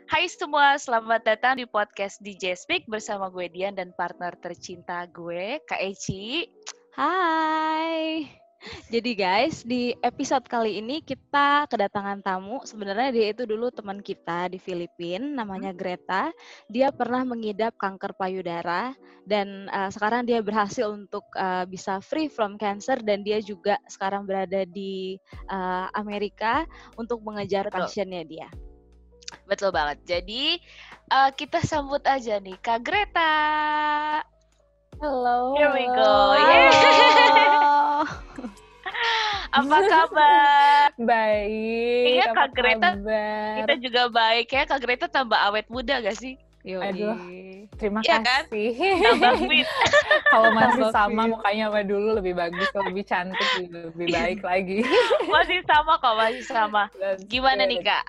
Hai semua, selamat datang di podcast DJ Speak bersama gue Dian dan partner tercinta gue, Kak Eci. Hai. Jadi guys, di episode kali ini kita kedatangan tamu. Sebenarnya dia itu dulu teman kita di Filipina, namanya Greta. Dia pernah mengidap kanker payudara dan sekarang dia berhasil untuk bisa free from cancer dan dia juga sekarang berada di Amerika untuk mengejar passionnya dia. Betul banget. Jadi kita sambut aja nih Kak Greta. Hello. Here we go. Yeah. Apa kabar? Baik. Kayaknya Kak Greta kabar? Kita juga baik. Kayak Kak Greta tambah awet muda gak sih? Aduh, terima Iya kasih. Kan? Tambah fit. Kalau masih sama mukanya sama dulu, lebih bagus, lebih cantik, lebih baik lagi. Masih sama kok, masih sama. Gimana nih Kak?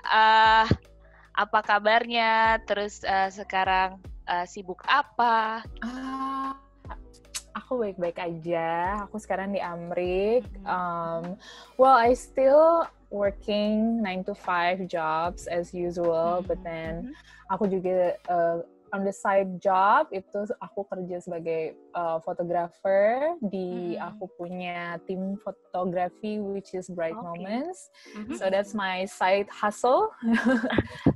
Apa kabarnya? Terus sekarang sibuk apa? Aku baik-baik aja. Aku sekarang di Amrik. Well, I still working 9 to 5 jobs as usual, but then aku juga on the side job itu aku kerja sebagai photographer di aku punya tim fotografi which is Bright Moments. So that's my side hustle.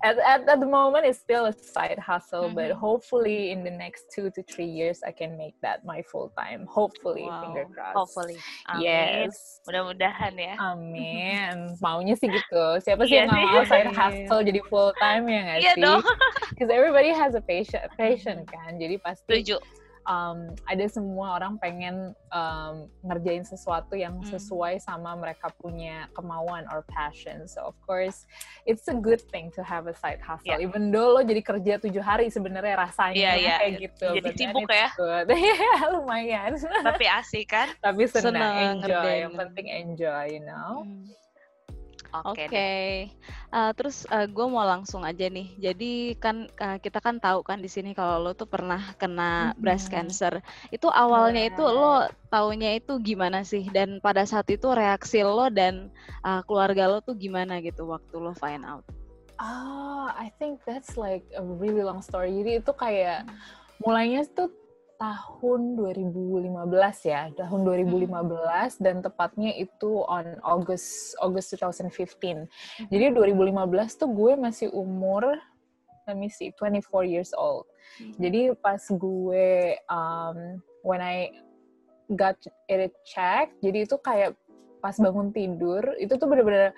at the moment it's still a side hustle, but hopefully in the next 2 to 3 years I can make that my full time. Hopefully, finger crossed. Hopefully. Amin. Yes. Mudah-mudahan ya. Amin. Maunya sih gitu. Siapa sih yang nggak mau side hustle jadi full time ya nggak sih? Dong. Because everybody has a passion kan. Jadi pasti Setuju. ada semua orang pengen ngerjain sesuatu yang sesuai sama mereka punya kemauan or passion. So of course it's a good thing to have a side hustle. Even though lo jadi kerja 7 hari sebenarnya rasanya kayak gitu. Jadi sibuk ya. Lumayan. Tapi asik kan? Tapi senang, enjoy. ngerjain. Yang penting enjoy, you know. Oke. Terus gue mau langsung aja nih. Jadi kan kita kan tahu kan di sini kalau lo tuh pernah kena breast cancer. Itu awalnya itu lo taunya itu gimana sih? Dan pada saat itu reaksi lo dan keluarga lo tuh gimana gitu waktu lo find out? I think that's like a really long story. Jadi itu kayak mulainya tuh tahun 2015 ya, tahun 2015 dan tepatnya itu on August 2015. Jadi 2015 tuh gue masih umur, let me see, 24 years old. Jadi pas gue, when I got it checked, jadi itu kayak pas bangun tidur, itu tuh bener-bener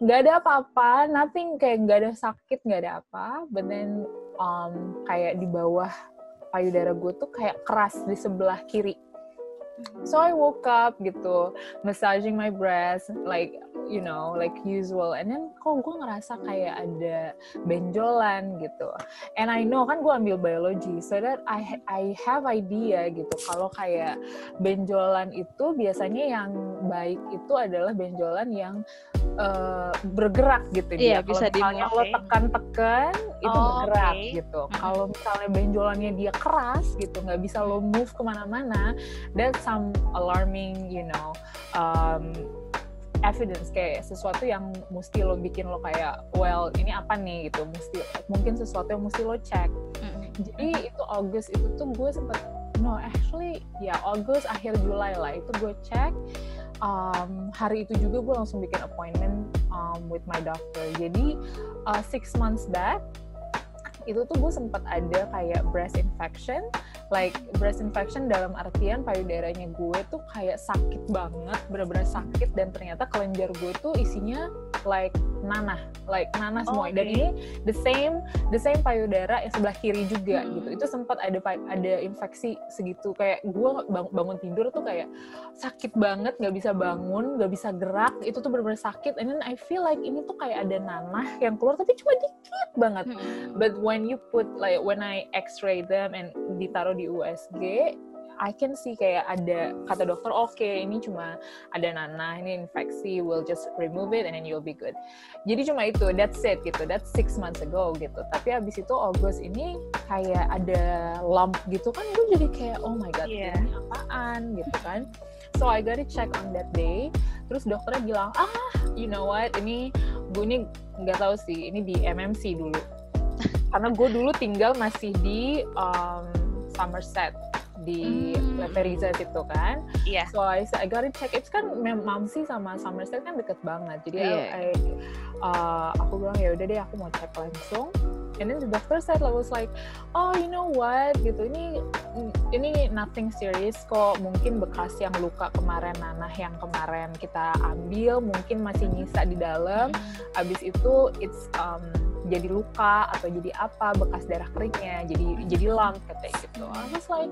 nggak ada apa-apa, nothing, kayak nggak ada sakit, nggak ada apa, but then kayak di bawah payudara gue tuh kayak keras di sebelah kiri. So I woke up gitu, massaging my breast, like, you know, like usual. And then kok gue ngerasa kayak ada benjolan gitu. And I know, kan gue ambil biology, so that I have idea gitu. Kalau kayak benjolan itu biasanya yang baik itu adalah benjolan yang bergerak gitu dia. Bisa kalau misalnya lo tekan-tekan itu bergerak gitu. Kalau misalnya benjolannya dia keras gitu, nggak bisa lo move kemana-mana, that's some alarming, you know, evidence, kayak sesuatu yang mesti lo bikin lo kayak, well ini apa nih gitu, mungkin sesuatu yang mesti lo cek. Jadi itu August itu tuh gue sempet, August akhir Juli lah itu gue cek. Hari itu juga gue langsung bikin appointment with my doctor. Jadi 6 months back itu tuh gue sempat ada kayak breast infection. Like breast infection dalam artian payudaranya gue tuh kayak sakit banget, benar-benar sakit, dan ternyata kelenjar gue tuh isinya like nanah semua. Dan ini the same payudara yang sebelah kiri juga gitu. Itu sempat ada infeksi segitu, kayak gue bangun tidur tuh kayak sakit banget, nggak bisa bangun, nggak bisa gerak, itu tuh benar-benar sakit. And then I feel like ini tuh kayak ada nanah yang keluar tapi cuma dikit banget. But when I x-ray them and ditaruh di USG, I can see kayak ada kata dokter, oke, ini cuma ada nanah, ini infeksi, we'll just remove it and then you'll be good. Jadi cuma itu, that's it gitu, that's 6 months ago gitu. Tapi abis itu August ini kayak ada lump gitu kan, gue jadi kayak oh my god, ini apaan gitu kan. So I got it check on that day. Terus dokternya bilang, you know what, ini gue ini nggak tahu sih, ini di MMC dulu. karena gue dulu tinggal masih di Somerset di Leperiza situ kan. Iya. So I gotta check. It's kan Mamsi sama Somerset kan deket banget. Jadi aku bilang ya udah deh aku mau cek langsung. And then the doctor said, I was like, oh you know what, gitu, ini nothing serious kok, mungkin bekas yang luka kemarin nanah yang kemarin kita ambil mungkin masih nyisa di dalam, abis itu it's jadi luka atau jadi apa bekas darah keringnya, jadi lump katanya gitu. I was like,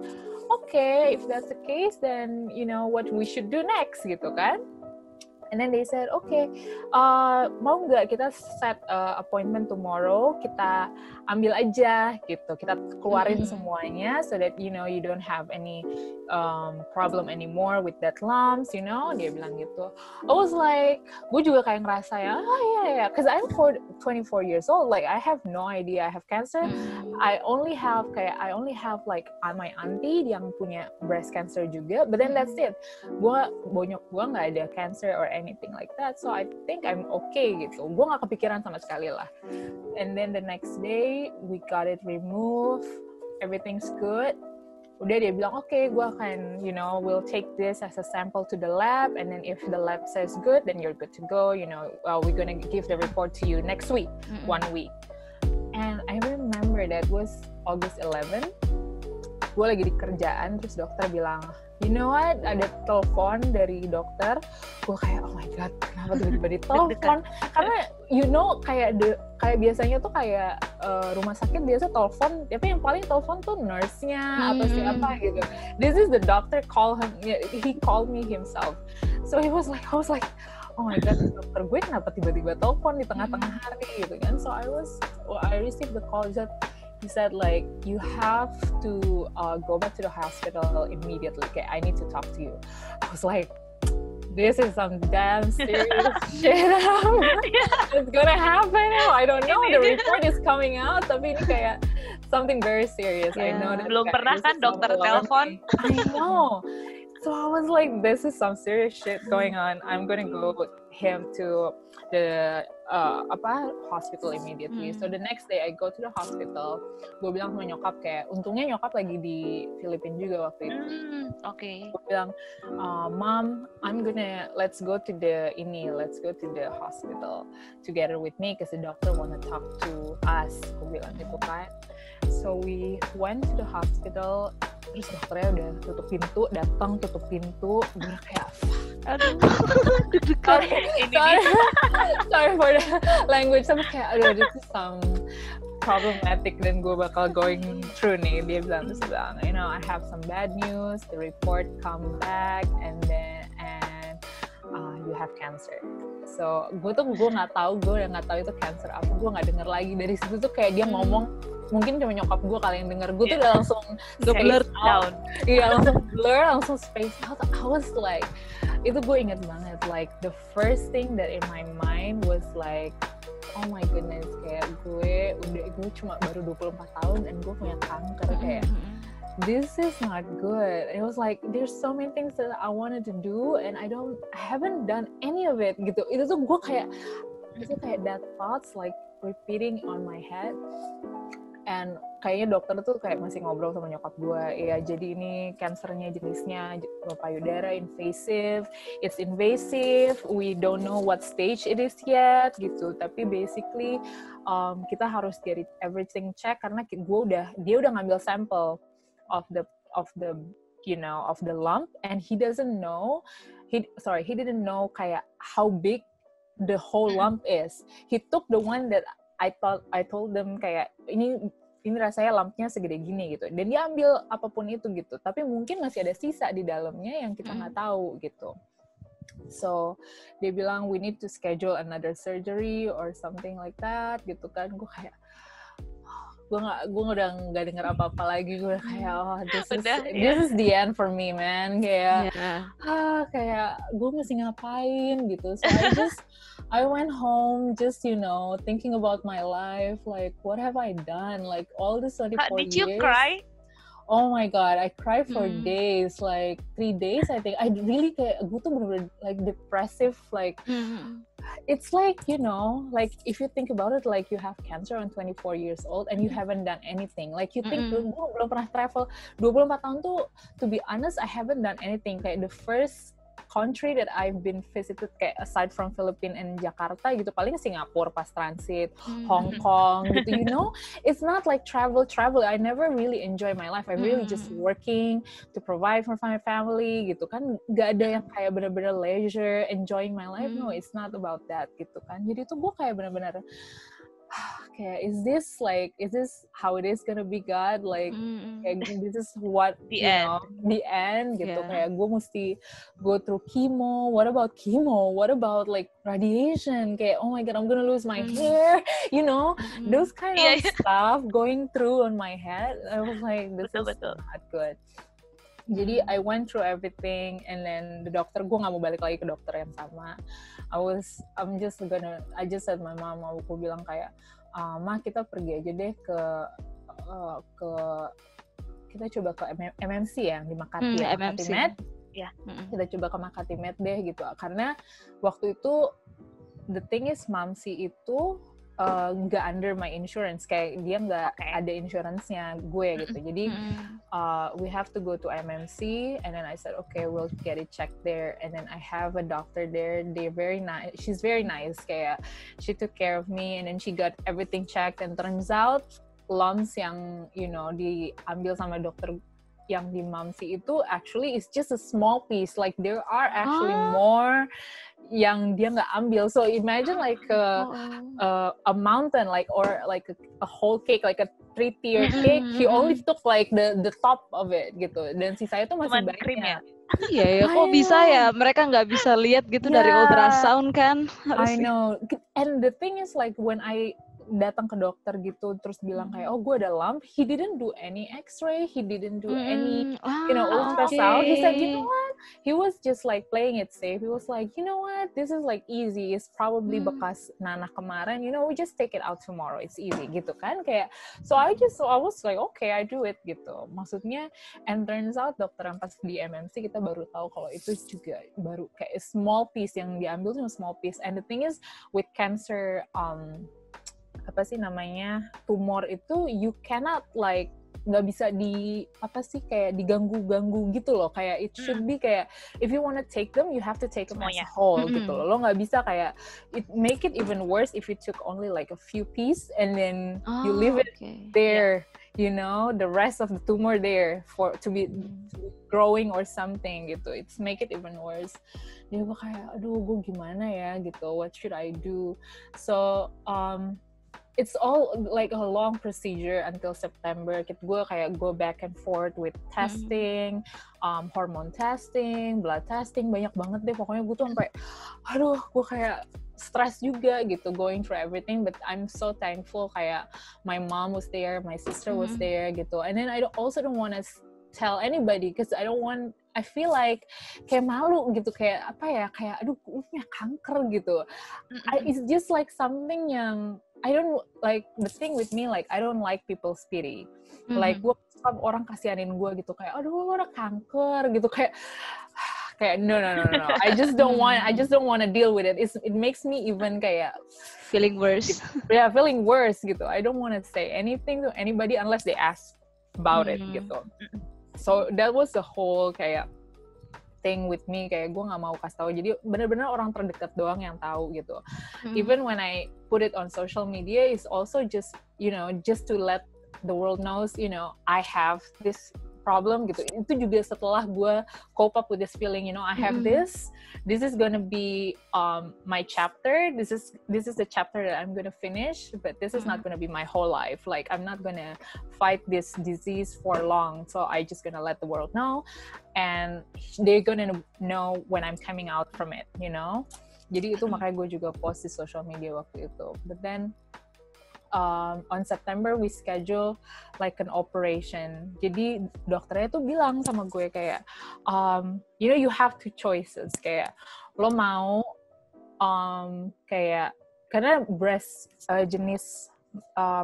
okay, if that's the case, then you know what we should do next gitu kan. And then they said, okay, mau nggak kita set appointment tomorrow, kita ambil aja gitu, kita keluarin semuanya, so that you know you don't have any problem anymore with that lumps, you know, dia bilang gitu. I was like, gue juga kayak ngerasa ya, oh yeah, cause I'm 24 years old, like I have no idea I have cancer. I only have like my auntie yang punya breast cancer juga, but then that's it. Bonyok gue nggak ada cancer or anything like that, so I think I'm okay gitu. Gue nggak kepikiran sama sekali lah. And then the next day we got it removed, everything's good. Udah dia bilang, okay, gue akan, you know, we'll take this as a sample to the lab, and then if the lab says good, then you're good to go, you know, we're gonna give the report to you next week, 1 week. And I remember that was August 11, gue lagi di kerjaan, terus dokter bilang, you know what, ada telepon dari dokter. Gue kayak, oh my god, kenapa tiba-tiba ditelepon? Karena you know kayak biasanya tuh kayak rumah sakit biasa telepon, tapi yang paling telepon tuh nurse-nya atau siapa gitu. This is the doctor he called me himself. So I was like, oh my god, dokter gue kenapa tiba-tiba telepon di tengah-tengah hari gitu kan. So I received the call. He said like, you have to go back to the hospital immediately. Okay, I need to talk to you. I was like, this is some damn serious shit. It's gonna happen. I don't know. The report is coming out. Tapi ini kayak something very serious. I know that. Belum pernah kan dokter telepon. I know. So I was like, this is some serious shit going on. I'm gonna go with him to the hospital immediately. So the next day I go to the hospital. Gue bilang sama nyokap kayak, untungnya nyokap lagi di Filipina juga waktu itu. Okay. Gue bilang, Mom, let's go to the hospital together with me because the doctor wanna talk to us. Gue bilang gitu kan. So we went to the hospital. Terus dokternya udah tutup pintu, gue kayak, aduh, sorry for the language, tapi kayak, aduh, this is some problematic, dan gue bakal going through nih. Dia bilang, you know, I have some bad news, the report come back, and you have cancer. So, gue udah nggak tahu itu cancer apa, gue nggak denger lagi. Dari situ tuh kayak dia ngomong, mungkin cuma nyokap gue kali yang denger, gue tuh udah langsung blur down. Iya, langsung space out. I was like, itu gue inget banget, like the first thing that in my mind was like, oh my goodness, kayak gue cuma baru 24 tahun dan gue punya kanker, kayak this is not good. It was like there's so many things that I wanted to do and I haven't done any of it gitu. Itu tuh gue kayak that thoughts like repeating on my head. And kayaknya dokter tuh kayak masih ngobrol sama nyokap gue, ya jadi ini kansernya jenisnya payudara invasive, it's invasive, we don't know what stage it is yet gitu, tapi basically kita harus get everything check karena dia udah ngambil sampel of the you know of the lump and he didn't know kayak how big the whole lump is. He took the one that I told them kayak ini rasanya lumpnya segede gini gitu, dan dia ambil apapun itu gitu, tapi mungkin masih ada sisa di dalamnya yang kita nggak tahu gitu. So dia bilang we need to schedule another surgery or something like that gitu kan. Gue kayak gue udah nggak dengar apa-apa lagi. Gue kayak this is the end for me man, kayak kayak gue mesti ngapain gitu. So I went home just you know thinking about my life, like what have I done, like all this 24 years. Did you cry? Oh my god, I cried for days, like 3 days I think. I really kayak gue tuh bener-bener like depressive, like it's like, you know, like if you think about it, like you have cancer on 24 years old and you haven't done anything. Like you think gue belum pernah travel 24 tahun tuh, to be honest, I haven't done anything. Kayak the first country that I've been visited kayak aside from Philippines and Jakarta gitu, paling Singapura pas transit, Hong Kong gitu, you know, it's not like travel. I never really enjoy my life. I really just working to provide for my family gitu kan, gak ada yang kayak bener-bener leisure, enjoying my life. No, it's not about that gitu kan. Jadi tuh gue kayak bener-bener kayak is this how it is gonna be, God, like kayak this is what the end. The end gitu. Kayak gue mesti go through chemo. What about chemo? What about like radiation? Kayak oh my god, I'm gonna lose my hair, you know, those kind of stuff going through on my head. I was like, this is not good. Jadi I went through everything, and then the doctor, gue nggak mau balik lagi ke dokter yang sama. I just said my mom, aku bilang kayak, Ma kita pergi aja deh ke kita coba ke MMC ya, di Makati ya, Makati Med. Ya. Kita coba ke Makati Med deh gitu. Karena waktu itu the thing is Mamsi itu nggak under my insurance, kayak dia nggak ada insurance-nya gue gitu. Jadi we have to go to MMC, and then I said okay, we'll get it checked there, and then I have a doctor there. They're very nice. She's very nice. Kayak she took care of me, and then she got everything checked, and turns out lumps yang you know diambil sama dokter yang di Mamsi itu actually is just a small piece. Like there are actually more yang dia nggak ambil. So imagine like a mountain, like or like a whole cake, like a 3-tier cake. He only took like the top of it gitu. Dan sisanya itu masih banyak. Iya ya, kok bisa ya? Mereka nggak bisa lihat gitu dari ultrasound kan? I know. And the thing is like when I datang ke dokter gitu terus bilang kayak oh gue ada lump, he didn't do any x-ray, he didn't do any you know ultrasound. He said you know what, he was just like playing it safe. He was like you know what, this is like easy, it's probably bekas nanah kemarin, you know, we just take it out tomorrow, it's easy gitu kan. Kayak so I was like okay, I do it gitu maksudnya. And turns out dokter yang pas di MMC kita baru tahu kalau itu juga baru kayak small piece yang diambil, cuma small piece. And the thing is with cancer apa sih namanya, tumor itu you cannot like nggak bisa kayak diganggu gitu loh. Kayak it should be kayak if you wanna take them, you have to take them as a whole gitu loh. Lo nggak bisa kayak it make it even worse if you took only like a few piece and then you leave it there, you know, the rest of the tumor there to be growing or something gitu. It's make it even worse. Dia kayak aduh gue gimana ya gitu, what should I do? So it's all like a long procedure until September. Gue kayak go back and forth with testing, hormone testing, blood testing, banyak banget deh. Pokoknya gue tuh sampai, aduh, gue kayak stress juga gitu, going through everything. But I'm so thankful kayak my mom was there, my sister was there gitu. And then I also don't want to tell anybody because I feel like kayak malu gitu, kayak apa ya, kayak aduh gue punya kanker gitu. It's just like something yang I don't like. The thing with me, like I don't like people's pity. Like gue suka orang kasihanin gue gitu, kayak aduh lo ada kanker gitu, kayak no. I just don't want to deal with it. It makes me even kayak feeling worse. Yeah, feeling worse gitu. I don't want to say anything to anybody unless they ask about it gitu. So that was the whole kayak thing with me, kayak gue nggak mau kasih tahu. Jadi benar-benar orang terdekat doang yang tahu gitu. Even when I put it on social media, it's also just you know just to let the world knows, you know, I have this problem gitu. Itu juga setelah gue cope up with this feeling, you know, I have this is gonna be my chapter. This is the chapter that I'm gonna finish, but this is not gonna be my whole life. Like I'm not gonna fight this disease for long, so I just gonna let the world know, and they're gonna know when I'm coming out from it, you know. Jadi itu makanya gue juga post di social media waktu itu. But then on September we schedule like an operation. Jadi dokternya tuh bilang sama gue kayak, you know, you have two choices. Kayak lo mau kayak karena breast jenis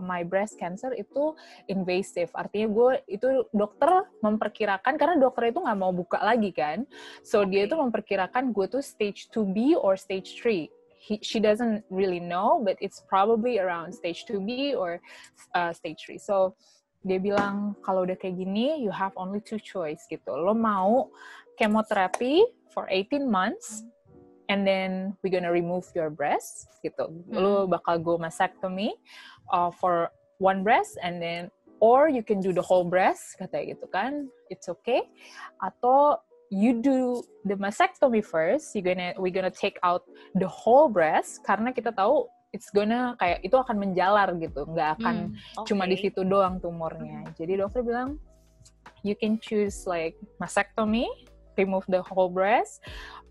my breast cancer itu invasive. Artinya gue itu dokter memperkirakan, karena dokter itu nggak mau buka lagi kan. So dia itu memperkirakan gue tuh stage 2B or stage 3. She doesn't really know, but it's probably around stage 2B or stage 3. So dia bilang kalau udah kayak gini, you have only 2 choice gitu. Lo mau chemotherapy for 18 months, and then we're gonna remove your breast gitu. Lo bakal go mastectomy for 1 breast, and then or you can do the whole breast, katanya gitu kan. It's okay. Atau you do the mastectomy first, we're gonna take out the whole breast, karena kita tahu it's gonna kayak itu akan menjalar gitu, nggak akan cuma di situ doang tumornya. Jadi dokter bilang you can choose like mastectomy, remove the whole breast,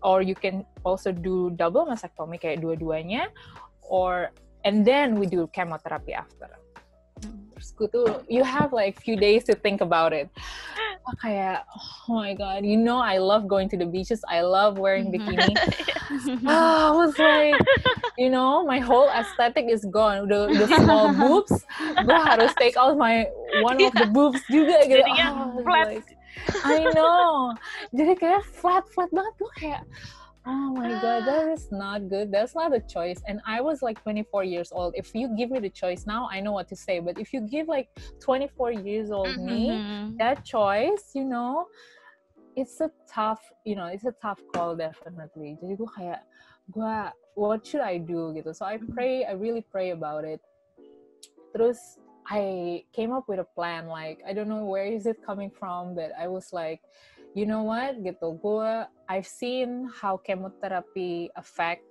or you can also do double mastectomy kayak dua-duanya, and then we do chemotherapy after. Terus gue tuh, you have like few days to think about it. Kayak, oh my god, you know I love going to the beaches, I love wearing bikini. I was like, you know, my whole aesthetic is gone. The small boobs, gue harus take out one of the boobs juga gitu. Jadinya flat. Like, I know. Jadi kayak flat banget. Gue kayak, oh my god, that is not good. That's not a choice. And I was like 24 years old. If you give me the choice now, I know what to say. But if you give like 24 years old me that choice, you know, it's a tough call definitely. Jadi gue kayak, what should I do gitu. So I really pray about it. Terus I came up with a plan. Like, I don't know where is it coming from, but I was like, you know what, gitu, I've seen how chemotherapy affect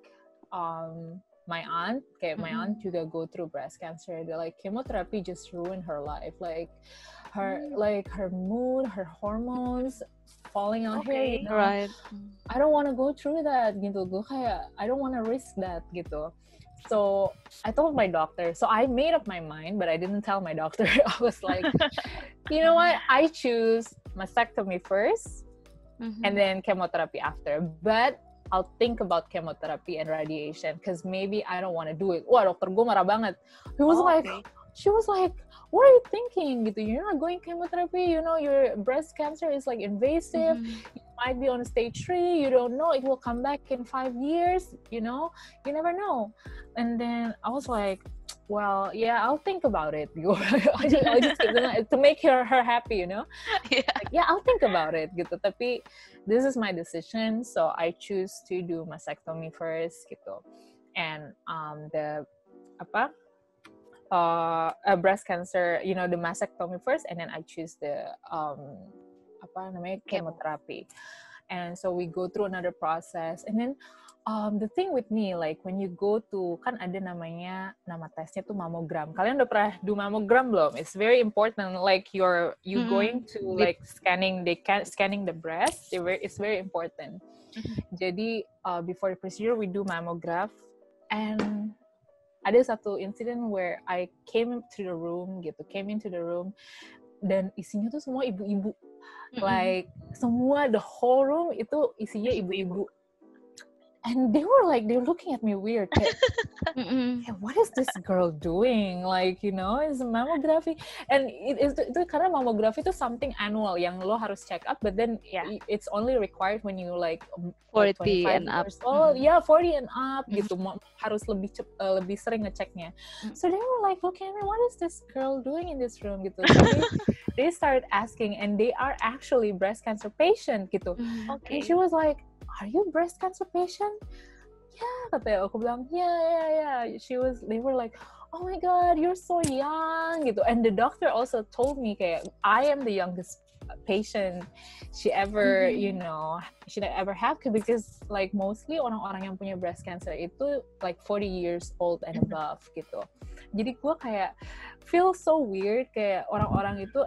my aunt. Kayak my aunt juga go through breast cancer. They're like, chemotherapy just ruined her life. Like, her mood, her hormones falling on her. You know? Right. I don't want to go through that, gitu. Gue kayak, I don't want to risk that, gitu. So I told my doctor. So I made up my mind, but I didn't tell my doctor. I was like, you know what? I choose mastectomy first, and then chemotherapy after. But I'll think about chemotherapy and radiation because maybe I don't want to do it. Wah, dokter gue marah banget. She was like, what are you thinking? Gitu, you're not going chemotherapy. You know, your breast cancer is like invasive. You might be on stage 3. You don't know. It will come back in 5 years. You know, you never know. And then I was like, well, yeah, I'll think about it. I just to make her happy, you know. Yeah, I'll think about it. Gitu. Tapi this is my decision, so I choose to do mastectomy first. Gitu. And breast cancer, you know, the mastectomy first, and then I choose the chemotherapy. And so we go through another process, and then the thing with me, like when you go to, kan ada nama tesnya tuh mammogram. Kalian udah pernah do mammogram belum? It's very important. Like you going to like scanning the breast. It's very important. Jadi before the procedure we do mammograph, and ada satu insiden where I came into the room, dan isinya tuh semua ibu-ibu. Like, semua, the whole room itu isinya ibu-ibu. And they were looking at me weird. Hey, what is this girl doing? Like, you know, it's mammography. And itu karena mammography itu something annual yang lo harus check up, but then it's only required when you like 40 and up. Oh, yeah, 40 and up gitu. Harus lebih sering ngeceknya. So they were like looking at me, what is this girl doing in this room gitu. So they started asking, and they are actually breast cancer patient gitu. And she was like, are you breast cancer patient? Yeah, katanya. Aku bilang, yeah. They were like, oh my god, you're so young, gitu. And the doctor also told me, kayak, I am the youngest patient she ever, you know, she ever have, because like mostly orang-orang yang punya breast cancer itu like 40 years old and above, gitu. Jadi gue kayak feel so weird, kayak orang-orang itu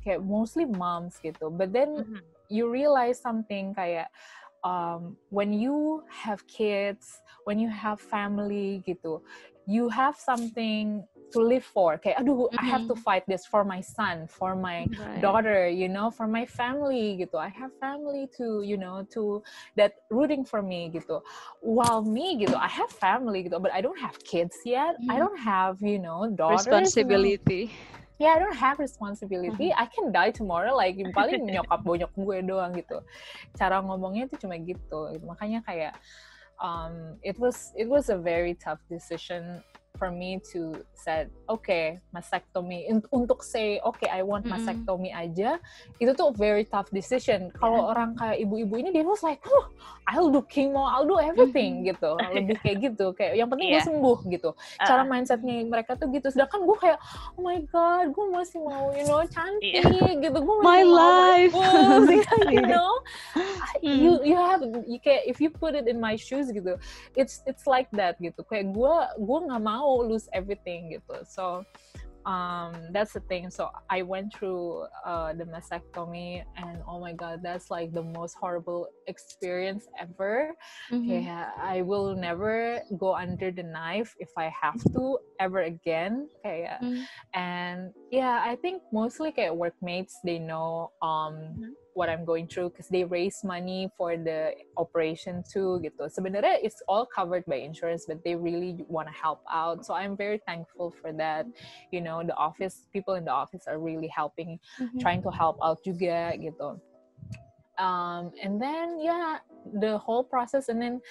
kayak mostly moms, gitu. But then you realize something, kayak when you have kids, when you have family gitu, you have something to live for. Kayak, aduh, I have to fight this for my son, for my daughter, you know, for my family gitu. I have family to, you know, to that rooting for me gitu. While me gitu, I have family gitu, but I don't have kids yet. I don't have, you know, daughters. Responsibility. Yeah, I don't have responsibility. I can die tomorrow. Like paling nyokap bonyok gue doang gitu. Cara ngomongnya tuh cuma gitu. Makanya kayak it was a very tough decision for me to said, okay, mastectomy. Untuk say, okay, I want mastectomy aja, itu tuh very tough decision. Kalau orang kayak ibu-ibu ini, dia was like, oh, I'll do chemo, I'll do everything, gitu. Lebih kayak gitu. Kayak yang penting gue sembuh, gitu. Cara mindsetnya mereka tuh gitu. Sedangkan gue kayak, oh my God, gue masih mau, you know, cantik, gitu. Gue masih my mau life. You know? You have, kayak, if you put it in my shoes, gitu, it's like that, gitu. Kayak gue nggak mau lose everything gitu. So that's the thing. So I went through the mastectomy, and oh my God, that's like the most horrible experience ever. Yeah, I will never go under the knife if I have to ever again. Kayak, and yeah, I think mostly kayak workmates, they know what I'm going through because they raise money for the operation too gitu. Sebenarnya it's all covered by insurance, but they really want to help out. So I'm very thankful for that. You know, the office, people in the office are really helping, trying to help out juga gitu. And then yeah, the whole process, and then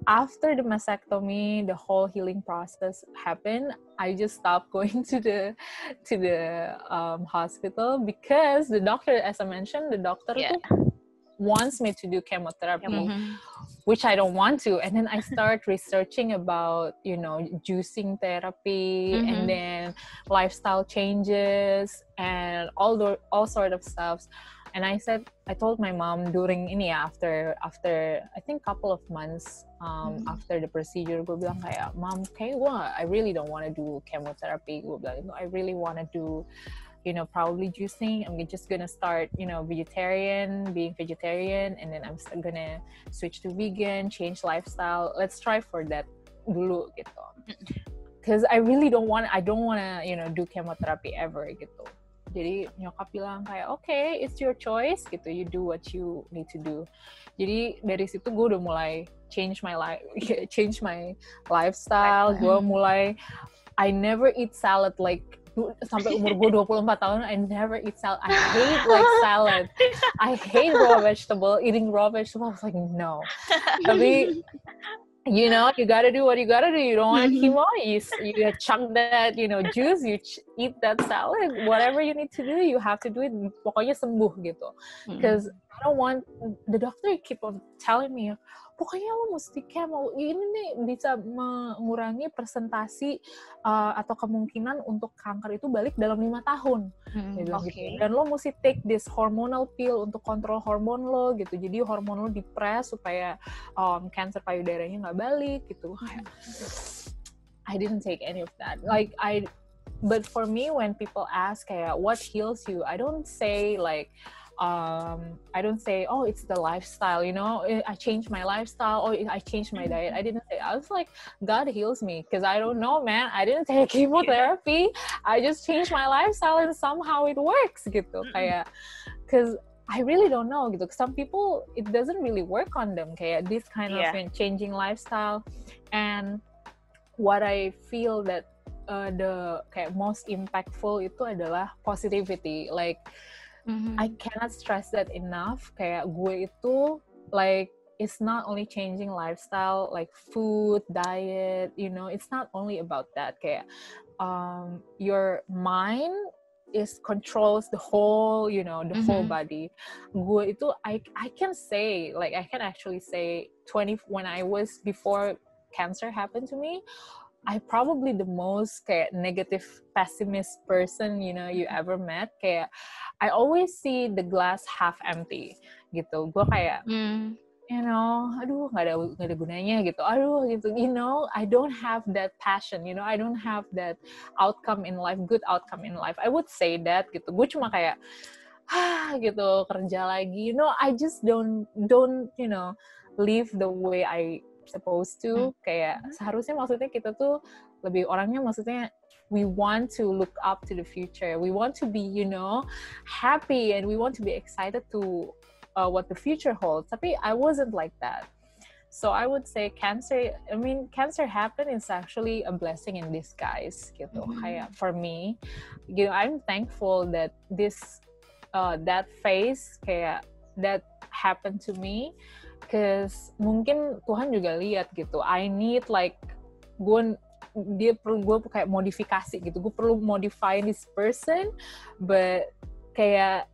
after the mastectomy, the whole healing process happened. I just stopped going to the hospital because the doctor, as I mentioned, the doctor wants me to do chemotherapy, which I don't want to. And then I start researching about, you know, juicing therapy, and then lifestyle changes and all sort of stuff. And I told my mom during after I think couple of months after the procedure, gue bilang kayak, Mom, I really don't want to do chemotherapy. Gue bilang, I really want to do, you know, probably juicing. I'm just gonna start, you know, being vegetarian, and then I'm gonna switch to vegan, change lifestyle. Let's try for that dulu gitu. Because I don't want to, you know, do chemotherapy ever gitu. Jadi nyokap bilang kayak, okay, it's your choice gitu, you do what you need to do. Jadi dari situ gue udah mulai change my lifestyle. Gue mulai, I never eat salad like sampai umur gue 24 tahun, I never eat salad. I hate like salad. I hate eating raw vegetable. I was like, no. Tapi you know, you gotta do what you gotta do. You don't want chemo, you chunk that, you know, juice, you eat that salad, whatever you need to do, you have to do it. Pokoknya sembuh gitu. Because I don't want, the doctor keep on telling me, pokoknya lo mesti chemo, ini nih bisa mengurangi persentasi atau kemungkinan untuk kanker itu balik dalam 5 tahun. Gitu. Dan lo mesti take this hormonal pill untuk kontrol hormon lo gitu. Jadi hormon lo dipres supaya kanker payudaranya nggak balik gitu. I didn't take any of that. But for me, when people ask kayak, what heals you, I don't say like, oh, it's the lifestyle, you know, I changed my lifestyle, or I changed my diet. I didn't say, I was like, God heals me, because I don't know, man, I didn't take chemotherapy, I just changed my lifestyle and somehow it works gitu. Kayak, because I really don't know gitu. Some people, it doesn't really work on them, kayak this kind of changing lifestyle. And what I feel that the kayak most impactful itu adalah positivity. Like, I cannot stress that enough. Kayak gue itu, like, it's not only changing lifestyle, like food, diet, you know, it's not only about that. Kayak your mind controls the whole, you know, the whole body. Gue itu, I can say, like, I can actually say, when I was before cancer happened to me, I probably the most kayak negative, pessimist person, you know, you ever met. Kayak I always see the glass half empty gitu. Gue kayak, you know, aduh nggak ada gunanya gitu. Aduh gitu, you know, I don't have that passion, you know, I don't have that outcome in life, good outcome in life. I would say that gitu. Gue cuma kayak gitu, kerja lagi. You know, I just don't you know, live the way I supposed to. Kayak seharusnya maksudnya kita tuh lebih orangnya maksudnya we want to look up to the future. We want to be, you know, happy and we want to be excited to what the future holds. Tapi I wasn't like that. So I would say cancer happened is actually a blessing in disguise gitu. Kayak for me, you know, I'm thankful that that phase kayak that happened to me, cause mungkin Tuhan juga lihat gitu. I need like dia perlu gue kayak modifikasi gitu. Gue perlu modify this person, but kayak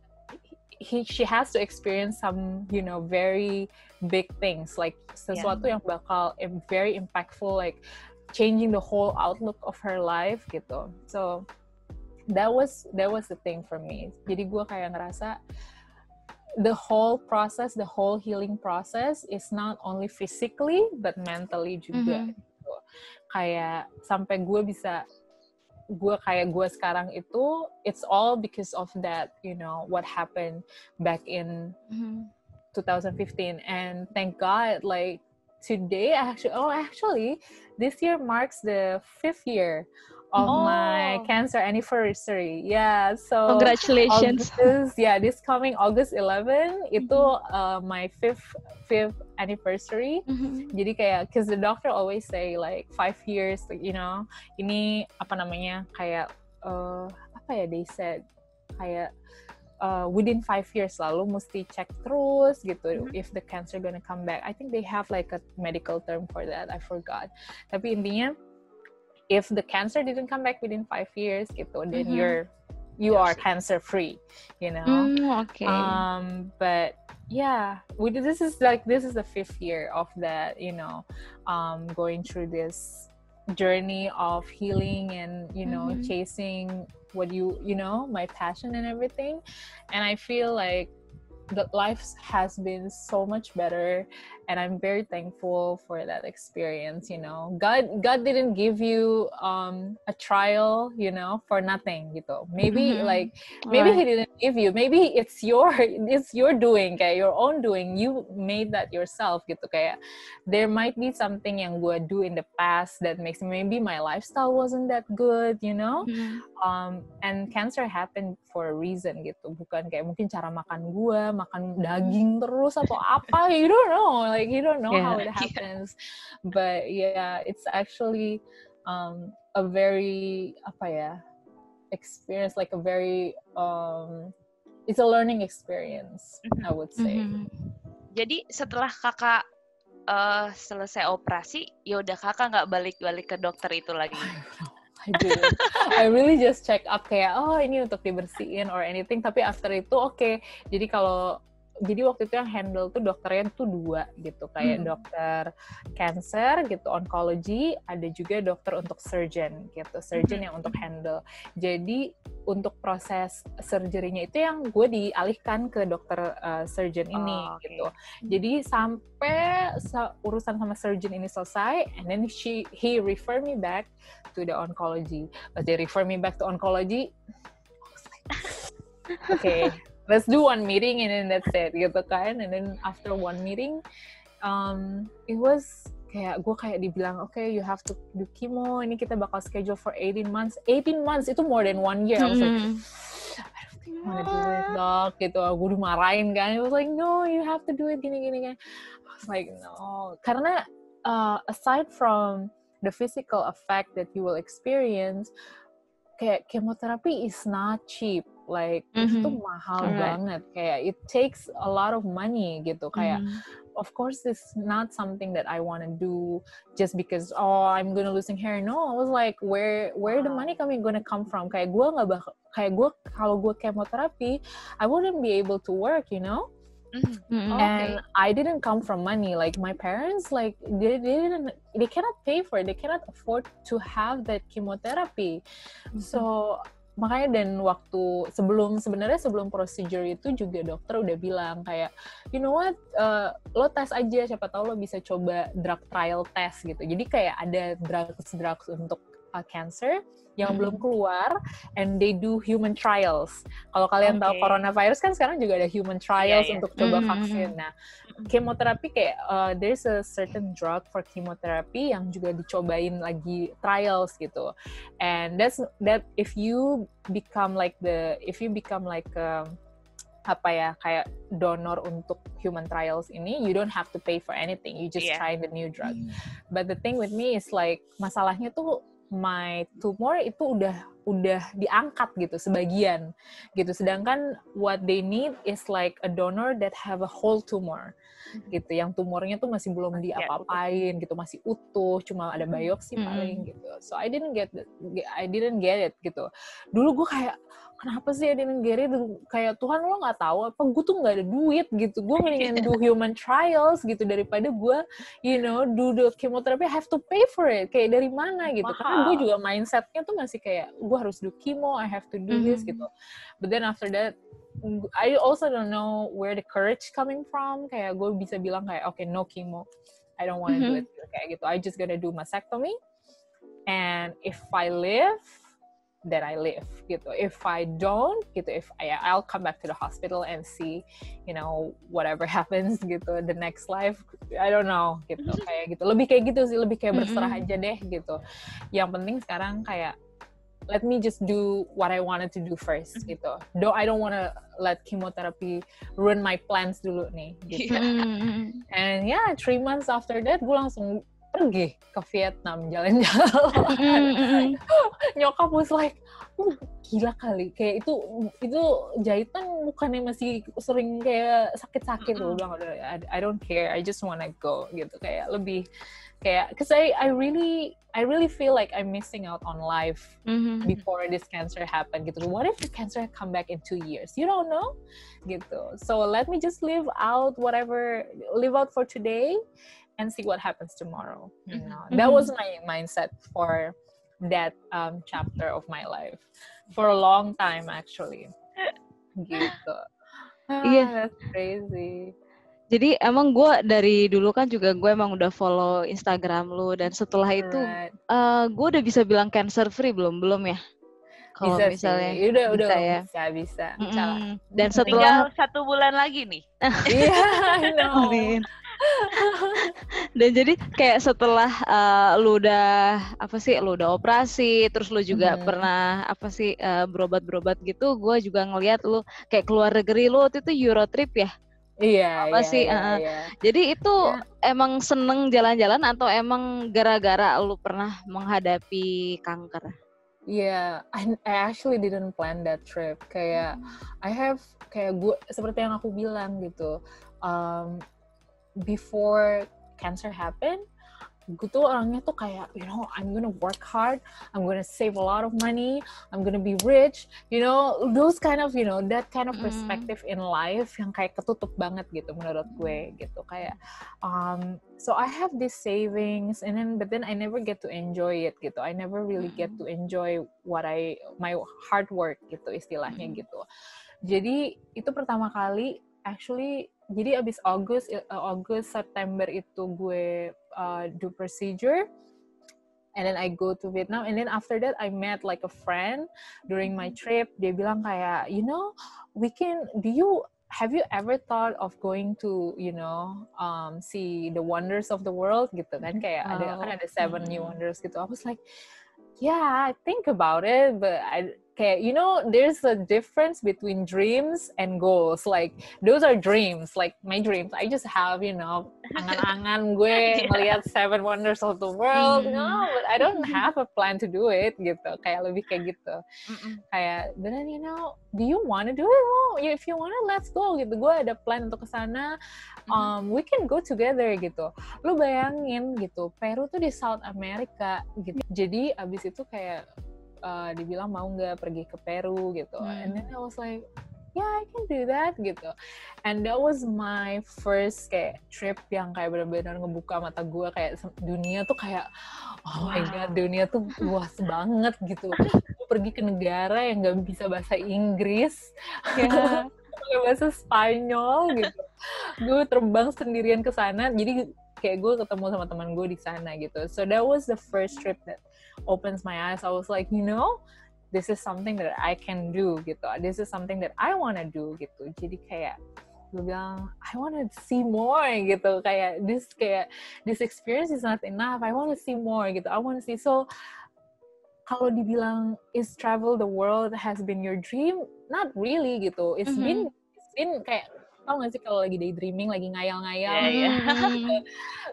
she has to experience some, you know, very big things, like sesuatu yang bakal very impactful, like changing the whole outlook of her life gitu. So that was the thing for me. Jadi gue kayak ngerasa the whole healing process is not only physically but mentally juga gitu. Kayak sampai gue sekarang itu, it's all because of that, you know, what happened back in 2015. And thank God, like today actually this year marks the 5th year of my cancer anniversary. Yeah, so congratulations. This coming August 11 itu my 5th anniversary. Jadi kayak, cause the doctor always say like 5 years, you know, ini apa namanya kayak they said kayak within 5 years selalu mesti check terus gitu if the cancer gonna come back. I think they have like a medical term for that, I forgot. Tapi intinya if the cancer didn't come back within 5 years gitu, then you are cancer free, you know. But yeah, this is the 5th year of that, you know, going through this journey of healing and, you know, chasing what you know, my passion and everything. And I feel like that life has been so much better, and I'm very thankful for that experience. You know, God didn't give you a trial, you know, for nothing gitu. Maybe maybe He didn't give you, maybe it's your doing, kayak your own doing, you made that yourself gitu. Kayak there might be something yang gue do in the past that makes maybe my lifestyle wasn't that good, you know. And cancer happened for a reason gitu, bukan kayak mungkin cara makan gue, makan daging terus atau apa, you don't know, like you don't know how it happens. But yeah, it's actually a very experience, like a very it's a learning experience, I would say. Jadi setelah kakak selesai operasi, ya udah kakak nggak balik-balik ke dokter itu lagi? I didn't. I really just check up kayak ini untuk dibersihin or anything. Tapi after itu jadi waktu itu yang handle tuh dokternya tuh 2 gitu, kayak dokter cancer gitu, oncology, ada juga dokter untuk surgeon gitu, surgeon yang untuk handle. Jadi untuk proses surgery-nya itu yang gue dialihkan ke dokter surgeon ini gitu. Jadi sampai urusan sama surgeon ini selesai, and then he refer me back to the oncology. But they refer me back to oncology. I was like, okay, let's do 1 meeting and then that's it gitu kan. And then after 1 meeting, it was kayak gue kayak dibilang, okay, you have to do chemo, ini kita bakal schedule for 18 months. 18 months itu more than 1 year. I was like, I don't think I wanna do it, doc gitu. Gue dimarahin kan. I was like, no, you have to do it gini kan. I was like, no, karena aside from the physical effect that you will experience, kayak chemotherapy is not cheap. Like itu tuh mahal banget. Kayak it takes a lot of money gitu. Kayak of course it's not something that I want to do just because I'm gonna losing hair. No, I was like where the money gonna come from? Kayak gue kalau gue chemotherapy, I wouldn't be able to work, you know. And I didn't come from money. Like my parents, like they cannot pay for it. They cannot afford to have that chemotherapy. So makanya, dan waktu sebelum procedure itu juga dokter udah bilang kayak, you know what, lo tes aja, siapa tahu lo bisa coba drug trial test gitu. Jadi kayak ada drugs untuk cancer yang belum keluar, and they do human trials. Kalau kalian tahu coronavirus kan sekarang juga ada human trials untuk coba vaksin. Nah, kemoterapi kayak there's a certain drug for chemotherapy yang juga dicobain lagi trials gitu. And that if you become like apa ya, kayak donor untuk human trials ini, you don't have to pay for anything, you just try the new drug. But the thing with me is like, masalahnya tuh my tumor itu udah diangkat gitu sebagian gitu, sedangkan what they need is like a donor that have a whole tumor gitu, yang tumornya tuh masih belum diapa-apain gitu, masih utuh, cuma ada biopsi paling gitu. So I didn't get it gitu. Dulu gue kayak, kenapa sih I didn't get it? Kayak, Tuhan lo nggak tahu apa gue tuh nggak ada duit gitu, gue mendingan do human trials gitu daripada gue do the chemotherapy, I have to pay for it, kayak dari mana gitu. Karena gue juga mindsetnya tuh masih kayak, gue harus do chemo, I have to do this gitu. But then after that, I also don't know where the courage coming from. Kayak gue bisa bilang kayak, okay, no chemo, I don't want to do it kayak gitu. I just gonna do mastectomy, and if I live, then I live gitu. If I don't gitu, I'll come back to the hospital and see, whatever happens gitu, the next life, I don't know gitu. Kayak gitu. Lebih kayak gitu sih, lebih kayak berserah aja deh gitu. Yang penting sekarang kayak, let me just do what I wanted to do first gitu. I don't want to let chemotherapy ruin my plans dulu nih gitu. And 3 months after that, gue langsung pergi ke Vietnam jalan-jalan. Nyokap was like, gila kali, kayak itu jahitan bukannya masih sering kayak sakit-sakit loh. Bilang, I don't care, I just wanna go gitu. Kayak lebih kayak, cause I really feel like I'm missing out on life before this cancer happened gitu. What if the cancer come back in 2 years? You don't know gitu. So let me just live out for today and see what happens tomorrow. That was my mindset for that chapter of my life for a long time actually. Gitu. That's crazy. Jadi emang gue dari dulu kan juga gue emang udah follow Instagram lu, dan setelah itu gue udah bisa bilang cancer free belum ya? Kalau misalnya sih. Udah bisa. Dan setelah tinggal 1 bulan lagi nih. Iya, I know. Dan jadi kayak setelah lu udah operasi, terus lu juga pernah berobat gitu, gue juga ngeliat lu kayak keluar negeri, lu waktu itu Eurotrip ya? Iya. Jadi itu emang seneng jalan-jalan atau emang gara-gara lu pernah menghadapi kanker? Yeah, I actually didn't plan that trip. Kayak gue seperti yang aku bilang gitu. Before cancer happened, gue tuh orangnya tuh kayak, I'm gonna work hard, I'm gonna save a lot of money, I'm gonna be rich, those kind of, that kind of perspective in life yang kayak ketutup banget gitu menurut gue gitu. Kayak, so I have these savings, but then I never get to enjoy it gitu. I never really get to enjoy my hard work gitu istilahnya gitu. Jadi itu pertama kali, actually, jadi abis September itu gue do procedure, and then I go to Vietnam, and then after that I met like a friend during my trip. Dia bilang kayak, have you ever thought of going to see the wonders of the world gitu kan, kayak ada 7 new wonders gitu. I was like, yeah, I think about it, but there's a difference between dreams and goals. Like, those are dreams, like my dreams. I just have, angan-angan gue melihat 7 wonders of the world. No, but I don't have a plan to do it, gitu. Kayak lebih kayak gitu. Kayak, but then, do you want to do it? Well, if you want to, let's go, gitu. Gue ada plan untuk kesana. We can go together, gitu. Lu bayangin, gitu. Peru tuh di South America, gitu. Jadi, abis itu kayak, dibilang mau nggak pergi ke Peru gitu, and then I was like, yeah, I can do that gitu. And that was my first kayak trip yang kayak benar-benar ngebuka mata gue, kayak dunia tuh kayak, oh my god, dunia tuh luas banget gitu. Gue pergi ke negara yang nggak bisa bahasa Inggris, pakai bahasa Spanyol gitu. Gue terbang sendirian ke sana, jadi kayak gue ketemu sama teman gue di sana gitu. So that was the first trip that opens my eyes. I was like, you know, this is something that I can do gitu. This is something that I wanna do gitu. Jadi kayak gue bilang, I wanna see more gitu. Kayak this experience is not enough. I wanna see more gitu. I wanna see. So kalau dibilang is travel the world has been your dream, not really gitu. It's been kayak, tau gak sih kalau lagi daydreaming, lagi ngayal-ngayal,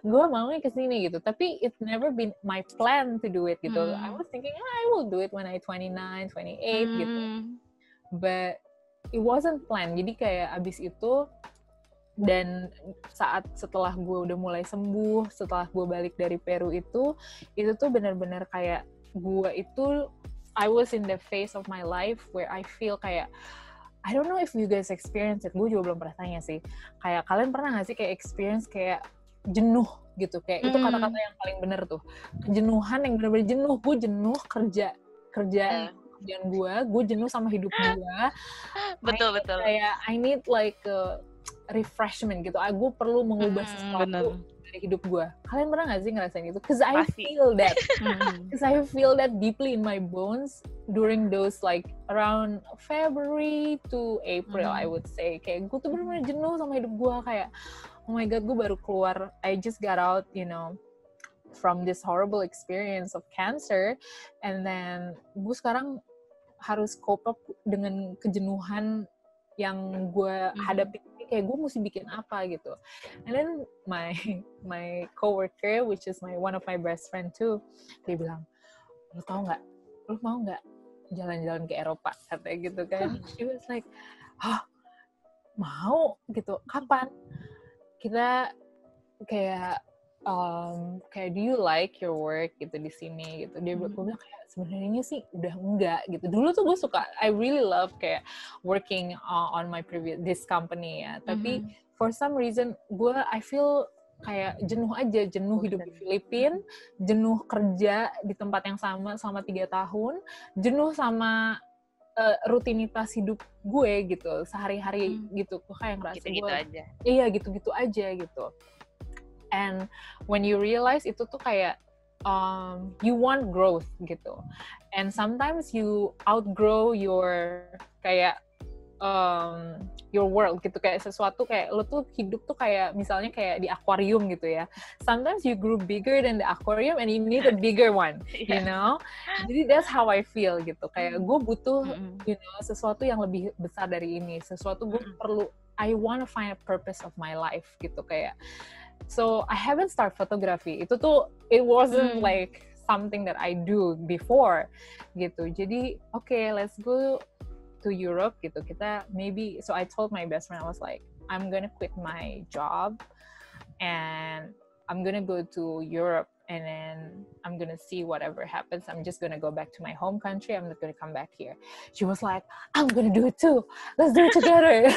gue maunya kesini gitu. Tapi it's never been my plan to do it gitu. I was thinking, I will do it when I 29, 28 gitu. But it wasn't planned. Jadi kayak abis itu, dan setelah gue udah mulai sembuh, setelah gue balik dari Peru itu tuh benar-benar kayak gue itu, I was in the phase of my life where I feel kayak, I don't know if you guys experience it, gue juga belum pernah tanya sih. Kayak kalian pernah gak sih kayak experience kayak jenuh gitu, kayak itu kata-kata yang paling bener tuh. Kejenuhan yang bener-bener jenuh, gue jenuh kerjaan gue jenuh sama hidup gue. Betul. Kayak I need like a refreshment gitu. Gue perlu mengubah sesuatu dari hidup gue. Kalian pernah gak sih ngerasain itu? Because I feel that. Because I feel that deeply in my bones during those like around February to April, I would say. Kayak gue tuh bener-bener jenuh sama hidup gue. Kayak, oh my God, gue baru keluar. I just got out, you know, from this horrible experience of cancer. And then gue sekarang harus cope up dengan kejenuhan yang gue hadapi. Kayak gue mesti bikin apa gitu. And then my coworker, which is one of my best friend too, dia bilang, lu mau nggak jalan-jalan ke Eropa, katanya gitu kan. She was like, mau gitu, kapan? Kita kayak do you like your work gitu di sini gitu. Dia bilang kayak sebenarnya sih udah enggak gitu. Dulu tuh gue suka, I really love kayak working on my this company ya. Tapi for some reason I feel kayak jenuh hidup di Filipina, jenuh kerja di tempat yang sama selama 3 tahun, jenuh sama rutinitas hidup gue gitu, sehari-hari gitu. Gue kayak ngerasa gitu-gitu aja. Iya, gitu-gitu aja gitu. And when you realize itu tuh kayak you want growth gitu, and sometimes you outgrow your kayak your world gitu, kayak sesuatu kayak lo tuh hidup tuh kayak misalnya kayak di akuarium gitu ya. Sometimes you grew bigger than the aquarium and you need a bigger one, you know. Jadi that's how I feel gitu. Kayak gue butuh you know sesuatu yang lebih besar dari ini. Sesuatu gue perlu. I want to find a purpose of my life gitu kayak. So I haven't started photography. Itu tuh it wasn't like something that I do before gitu. Jadi okay, let's go to Europe gitu. Kita maybe, so I told my best friend, I was like, I'm gonna quit my job and I'm gonna go to Europe and then I'm gonna see whatever happens. I'm just gonna go back to my home country. I'm not gonna come back here. She was like, I'm gonna do it too. Let's do it together.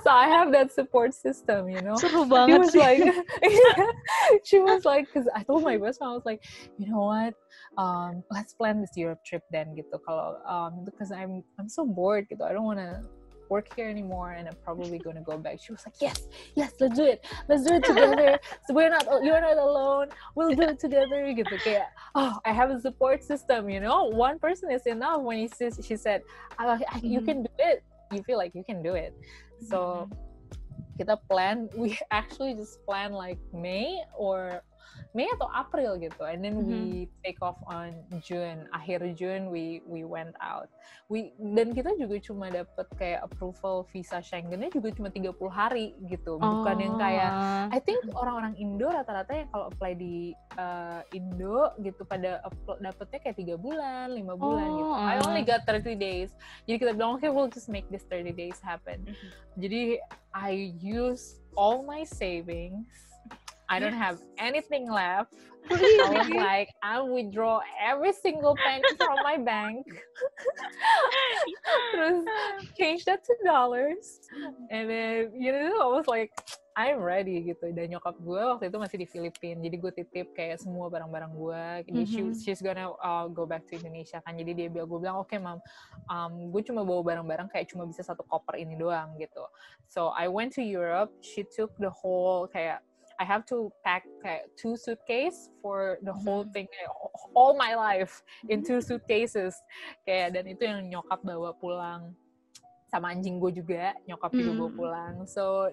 So I have that support system, you know. Seru banget sih. She was like, because I told my best friend, I was like, you know what? Let's plan this Europe trip then gitu. Kalau because I'm so bored gitu. I don't wanna work here anymore and I'm probably gonna go back. She was like, yes, let's do it together. So you're not alone, we'll do it together gitu. Kayak, I have a support system, you know. One person is enough. When she said, you can do it, you feel like you can do it. So kita we actually just plan like May atau April gitu, and then we take off on June. Akhir June we went out. Dan kita juga cuma dapet kayak approval visa Schengen-nya juga cuma 30 hari gitu. Bukan yang kayak I think orang-orang Indo rata-rata yang kalau apply di Indo gitu pada dapetnya kayak 3 bulan, 5 bulan gitu. I only got 30 days. Jadi kita bilang okay, we'll just make this 30 days happen. Jadi I use all my savings. I don't have anything left. I was like, I'll withdraw every single penny from my bank. Terus change that to dollars. And then, you know, I was like, I'm ready gitu. Dan nyokap gue waktu itu masih di Filipina. Jadi gue titip kayak semua barang-barang gue. Jadi she's gonna go back to Indonesia kan. Jadi gue bilang, okay mom, gue cuma bawa barang-barang kayak cuma bisa 1 koper ini doang gitu. So I went to Europe. She took the whole kayak I have to pack kayak 2 suitcase for the whole thing, kayak all my life in 2 suitcases. Kayak, dan itu yang nyokap bawa pulang. Sama anjing gue juga, nyokap juga bawa pulang. So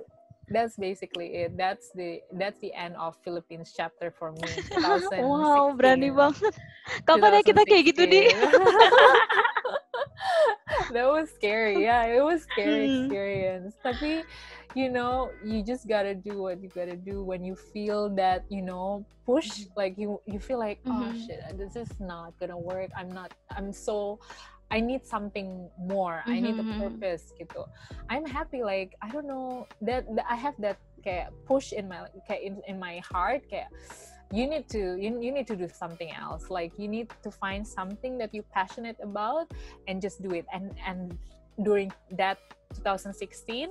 that's basically it. That's the end of Philippines chapter for me. 2016. Wow, berani banget. Kapan ya kita kayak gitu, Di? That was scary. Yeah, it was scary experience. Tapi, you know, you just gotta do what you gotta do when you feel that, you know, push, like you feel like, oh shit, this is not gonna work. I need something more. I need a purpose gitu. I'm happy, like, I don't know, that I have that kayak push in my heart, kayak you need to do something else. Like, you need to find something that you're passionate about and just do it. And during that 2016,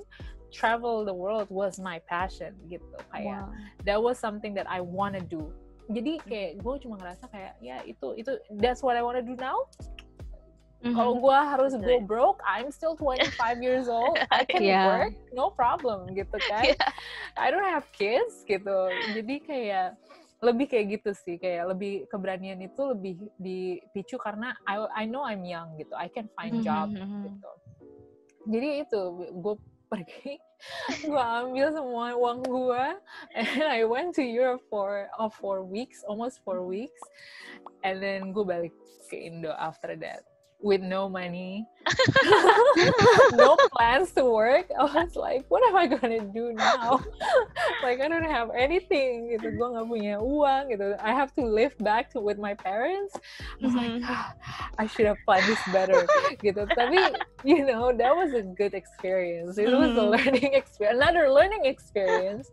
travel the world was my passion gitu. Kayak that was something that I wanna do. Jadi kayak gue cuma ngerasa kayak ya itu that's what I wanna do now. Kalau gue harus go broke, I'm still 25 years old, I can work, no problem gitu kan. I don't have kids gitu. Jadi kayak lebih kayak gitu sih, kayak lebih keberanian itu lebih dipicu karena I know I'm young gitu, I can find job gitu. Jadi itu gue pergi, gue ambil semua uang gue, and I went to Europe for 4 weeks, almost 4 weeks, and then gue balik ke Indo after that. With no money, no plans to work. I was like, what am I gonna do now? Like, I don't have anything gitu. Gue gak punya uang gitu. I have to live back with my parents. I was like, I should have planned this better gitu. Tapi, you know, that was a good experience. It was a learning experience, another learning experience.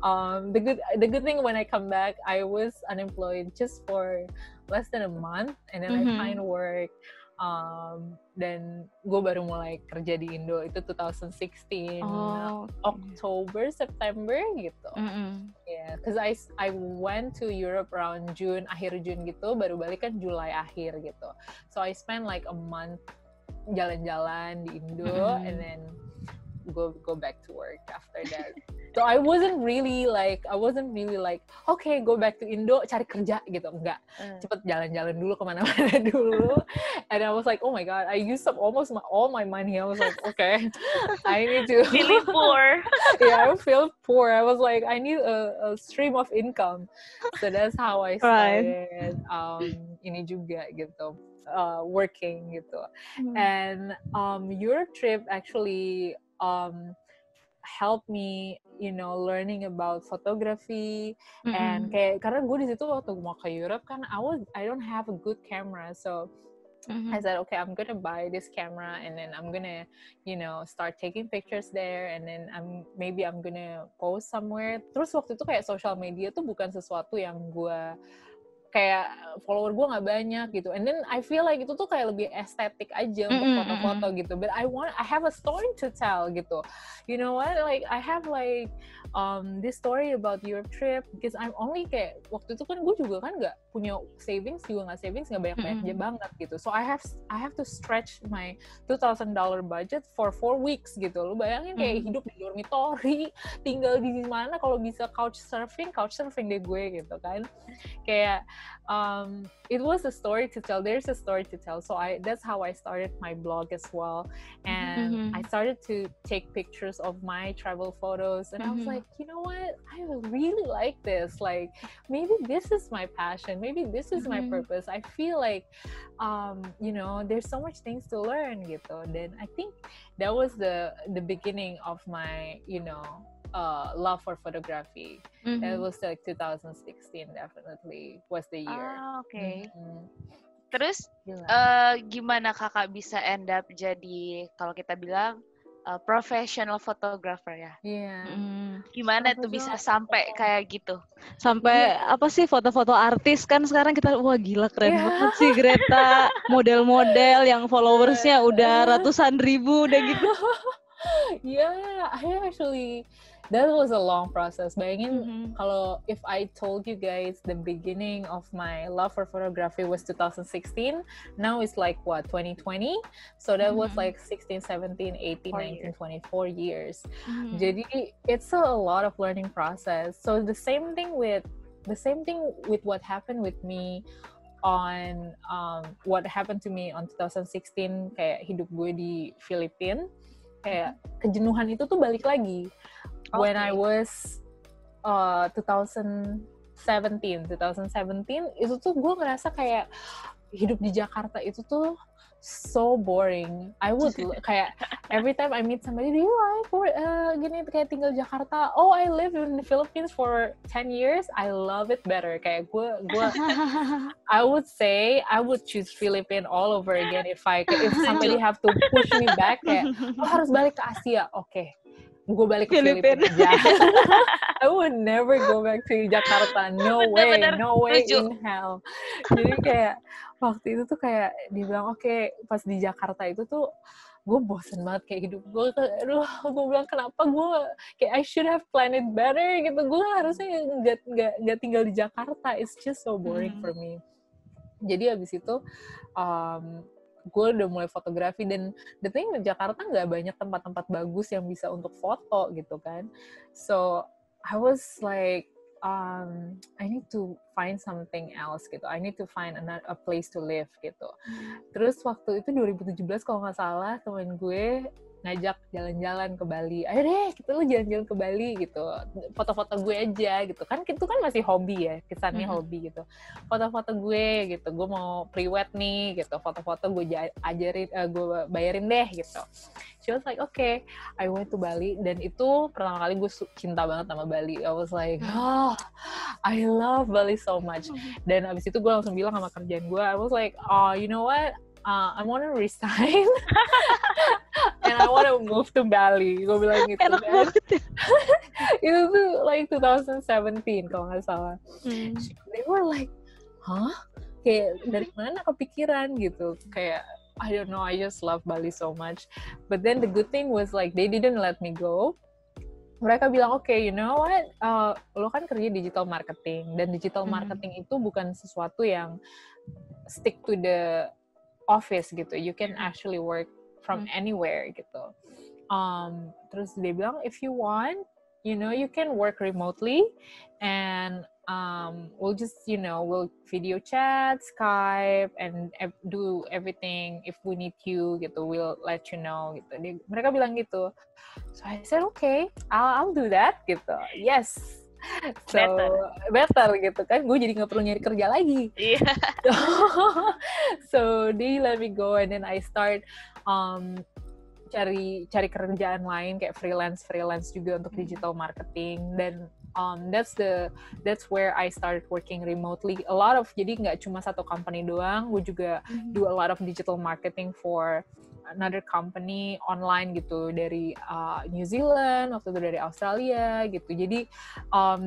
The good thing when I come back, I was unemployed just for less than a month, and then I find work. Dan gue baru mulai kerja di Indo itu 2016 October, September gitu. Yeah, cause I went to Europe around June, akhir June gitu, baru balik kan Julai akhir gitu. So I spent like a month jalan-jalan di Indo, and then go back to work after that. So I wasn't really like, okay, go back to Indo, cari kerja gitu, enggak. Cepet jalan-jalan dulu kemana-mana dulu. And I was like, oh my god, I used up almost all my money. I was like, okay, I need to. Feeling poor. Yeah, I feel poor. I was like, I need a stream of income. So that's how I started ini juga gitu, working gitu. And Europe trip actually help me, you know, learning about photography, and kayak karena gue di situ waktu mau ke Europe kan I don't have a good camera, so I said, okay, I'm gonna buy this camera, and then I'm gonna, you know, start taking pictures there, and then I'm gonna post somewhere. Terus waktu itu kayak social media tuh bukan sesuatu yang gue kayak follower gue nggak banyak gitu, and then I feel like itu tuh kayak lebih estetik aja untuk foto-foto gitu, but I have a story to tell gitu, you know what, like I have like this story about Europe trip, because I'm only kayak waktu itu kan gue juga kan nggak punya savings, nggak banyak banget gitu, so I have to stretch my $2,000 budget for 4 weeks gitu. Lu bayangin kayak hidup di dormitory, tinggal di mana, kalau bisa couch surfing deh gue gitu kan, kayak it was a story to tell. There's a story to tell. So that's how I started my blog as well. And I started to take pictures of my travel photos. And I was like, you know what? I really like this. Like, maybe this is my passion. Maybe this is my purpose. I feel like, you know, there's so much things to learn gitu. Then I think that was the beginning of my, you know, love for photography. That was like 2016, definitely was the year. Okay. Terus gimana kakak bisa end up jadi, kalau kita bilang professional photographer ya? Iya. Gimana tuh bisa sampai kayak gitu? Sampai apa sih, foto-foto artis kan sekarang kita, wah gila keren banget sih Greta, model-model yang followersnya udah ratusan ribu udah gitu. Yeah, I actually that was a long process. Bayangin kalau if I told you guys the beginning of my love for photography was 2016, now it's like what, 2020? So that was like 16, 17, 18, 19, 24 years. Jadi it's a lot of learning process. So the same thing with what happened with me on what happened to me on 2016, kayak hidup gue di Filipina, kayak kejenuhan itu tuh balik lagi. When I was 2017 itu tuh gue ngerasa kayak hidup di Jakarta itu tuh so boring. I would kayak every time I meet somebody, do you like gini kayak tinggal Jakarta? Oh, I live in the Philippines for 10 years. I love it better. Kayak gue I would say I would choose Philippines all over again if somebody have to push me back, kayak lo harus balik ke Asia. Oke. Gue balik ke Filipina aja. I would never go back to Jakarta. No way in hell. Jadi kayak waktu itu tuh kayak dibilang oke, pas di Jakarta itu tuh gue bosen banget kayak hidup gue. Aduh, gue bilang kenapa gue kayak I should have planned it better gitu. Gue harusnya nggak tinggal di Jakarta. It's just so boring for me. Jadi abis itu gue udah mulai fotografi, dan the thing di Jakarta nggak banyak tempat-tempat bagus yang bisa untuk foto gitu kan. So I was like I need to find something else gitu. I need to find a place to live gitu. Terus waktu itu 2017 kalau nggak salah, temen gue ngajak jalan-jalan ke Bali. Ayo deh, kita lu jalan-jalan ke Bali gitu. Foto-foto gue aja gitu. Kan itu kan masih hobi ya, kesannya hobi gitu. Foto-foto gue gitu. Gue mau pre-wed nih gitu. Foto-foto gue gue bayarin deh gitu. She was like, okay. I went to Bali, dan itu pertama kali gue cinta banget sama Bali. I was like, I love Bali so much. Dan abis itu gue langsung bilang sama kerjaan gue, I was like, you know what? I want to resign and I want to move to Bali. Gue bilang gitu kan. Itu tuh like 2017 kalau nggak salah. They were like, huh? Kayak dari mana kepikiran gitu. Kayak I don't know, I just love Bali so much. But then the good thing was like they didn't let me go. Mereka bilang, okay, you know what, lo kan kerja digital marketing, dan digital marketing itu bukan sesuatu yang stick to the office gitu. You can actually work from anywhere gitu. Terus dia bilang, if you want, you know, you can work remotely, and we'll just, you know, we'll video chat, Skype, and do everything. If we need you gitu, we'll let you know gitu. Mereka bilang gitu. So I said, okay, I'll do that gitu. Yes. So better gitu kan, gue jadi nggak perlu nyari kerja lagi. So they let me go, and then I start cari kerjaan lain kayak freelance juga untuk digital marketing. Dan that's where I started working remotely. A lot of, jadi nggak cuma satu company doang, gue juga do a lot of digital marketing for another company online gitu, dari New Zealand, waktu itu dari Australia gitu. Jadi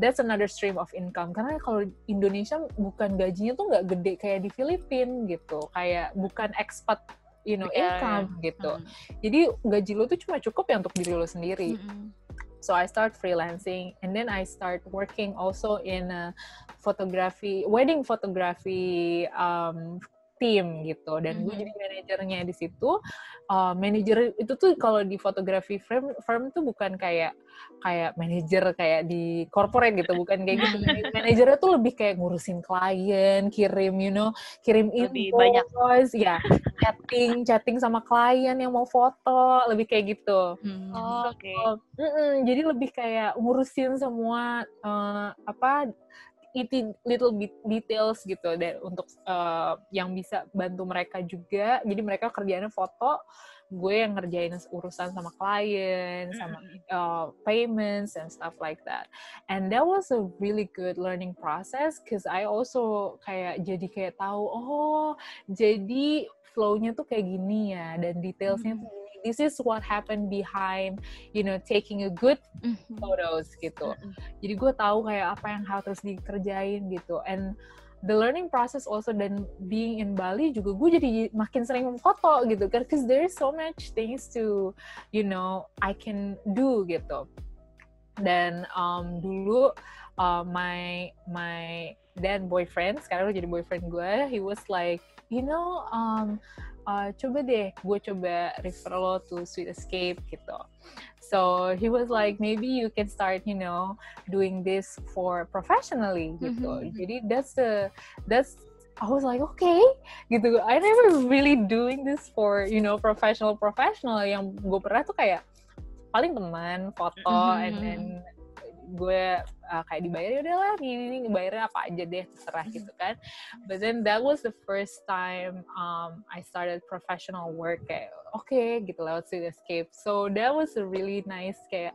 that's another stream of income, karena kalau Indonesia bukan gajinya tuh nggak gede kayak di Filipina gitu, kayak bukan expat, you know, income gitu. Jadi gaji lo tuh cuma cukup ya untuk diri lo sendiri. So I start freelancing, and then I start working also in wedding photography team gitu, dan gue jadi manajernya di situ. Manajer itu tuh kalau di fotografi firm tuh bukan kayak manajer kayak di corporate gitu, bukan kayak gitu. Manajernya tuh lebih kayak ngurusin klien, kirim invoice, ya, chatting sama klien yang mau foto, lebih kayak gitu. Jadi lebih kayak ngurusin semua little bit details gitu deh, untuk yang bisa bantu mereka juga. Jadi mereka kerjaannya foto, gue yang ngerjain urusan sama klien, sama payments and stuff like that. And that was a really good learning process, because I also jadi kayak tahu, oh jadi flow-nya tuh kayak gini ya, dan detailsnya tuh this is what happened behind, you know, taking a good photos gitu. Jadi gue tahu kayak apa yang harus dikerjain gitu. And the learning process also, dan being in Bali juga gue jadi makin sering foto gitu, because there is so much things to, you know, I can do gitu. Dan dulu my then boyfriend, sekarang udah jadi boyfriend gue, he was like, coba deh gue coba refer lo to Sweet Escape gitu. So he was like, maybe you can start, doing this for professionally gitu. Jadi that's I was like, okay, gitu. I never really doing this for, professional. Yang gue pernah tuh kayak paling teman, foto, and then gue kayak dibayar, ya udahlah, ini bayarnya apa aja deh, terserah gitu kan. But then that was the first time I started professional work, kayak okay gitu lewat Sweet Escape. So that was a really nice kayak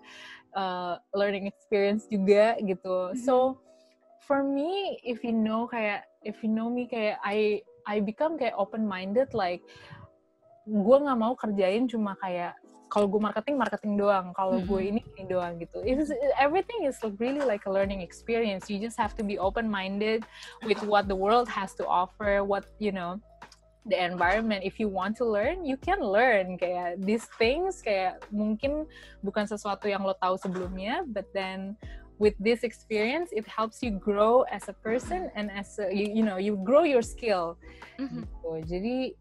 learning experience juga gitu. So for me, if you know me, kayak I become kayak open minded, like gue nggak mau kerjain cuma kayak kalau gue marketing doang, kalau gue ini doang gitu. Everything is really like a learning experience. You just have to be open-minded with what the world has to offer, what, the environment. If you want to learn, you can learn. Kayak these things kayak mungkin bukan sesuatu yang lo tahu sebelumnya, but then with this experience, it helps you grow as a person and as you grow your skill. Gitu. Jadi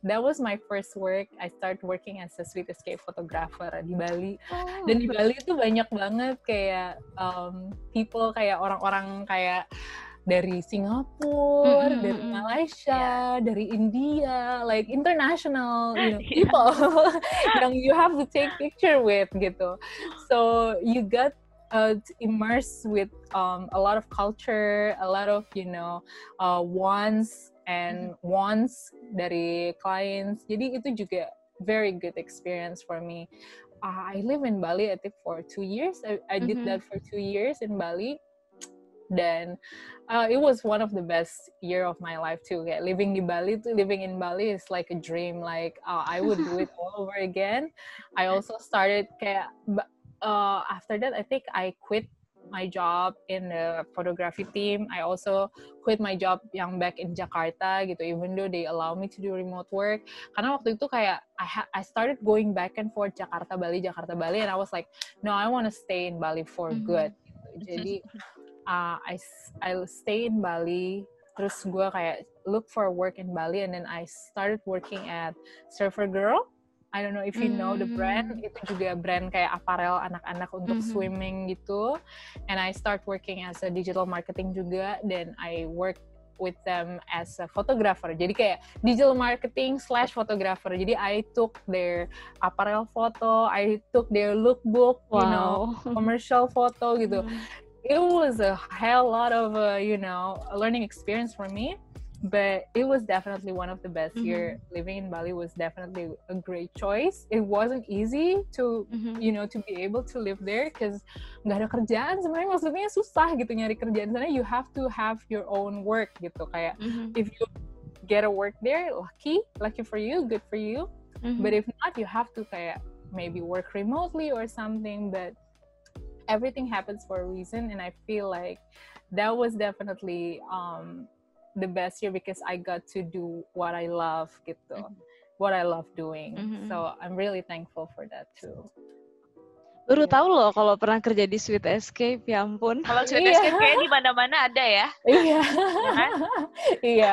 that was my first work. I started working as a Sweet Escape photographer di Bali. Dan di Bali itu banyak banget kayak people, kayak orang-orang kayak dari Singapura, dari Malaysia, dari India, like international people yang you have to take picture with gitu. So you got immersed with a lot of culture, a lot of wants dari clients. Jadi itu juga very good experience for me. I live in Bali, I think for 2 years. I did that for 2 years in Bali. Then it was one of the best year of my life too. Kayak living in Bali is like a dream. Like I would do it all over again. I also started kayak after that, I think I quit my job in the photography team. I also quit my job yang back in Jakarta gitu, even though they allow me to do remote work. Karena waktu itu kayak I started going back and forth Jakarta Bali, and I was like, no, I want to stay in Bali for good. Jadi I stay in Bali. Terus gue kayak look for work in Bali, and then I started working at Surfer Girl. I don't know if you know the brand. Itu juga brand kayak apparel anak-anak untuk swimming gitu. And I start working as a digital marketing juga. Then I work with them as a photographer. Jadi kayak digital marketing / photographer. Jadi I took their apparel photo, I took their lookbook, commercial photo gitu. It was a hell lot of a learning experience for me. But it was definitely one of the best year. Living in Bali was definitely a great choice. It wasn't easy to to be able to live there because nggak ada kerjaan sebenarnya. Maksudnya susah gitu nyari kerjaan sana. You have to have your own work gitu. Kayak if you get a work there, lucky for you, good for you. But if not, you have to kayak maybe work remotely or something. But everything happens for a reason, and I feel like that was definitely the best year because I got to do what I love gitu, what I love doing. So I'm really thankful for that too. Baru tahu loh kalau pernah kerja di Sweet Escape, ya ampun. Kalau Sweet Escape kayaknya di mana-mana ada ya. Iya. Iya.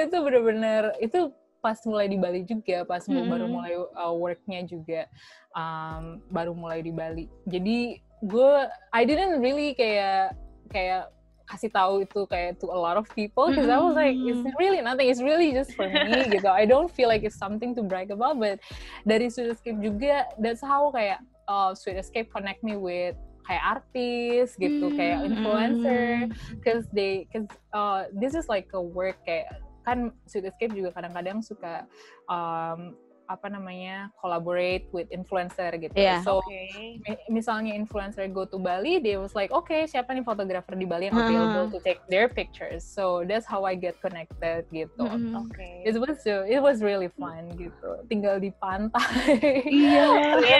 Itu benar-benar itu pas mulai di Bali juga, pas baru mulai worknya juga baru mulai di Bali. Jadi I didn't really kayak kasih tahu itu kayak to a lot of people because I was like it's really nothing, it's really just for me gitu. I don't feel like it's something to brag about, but dari Sweet Escape juga that's how kayak Sweet Escape connect me with kayak artis gitu, kayak influencer because this is like a work kayak kan Sweet Escape juga kadang-kadang suka collaborate with influencer gitu. So misalnya influencer go to Bali, they was like, okay, siapa nih fotografer di Bali yang available to take their pictures. So that's how I get connected gitu. It was really fun gitu. Tinggal di pantai.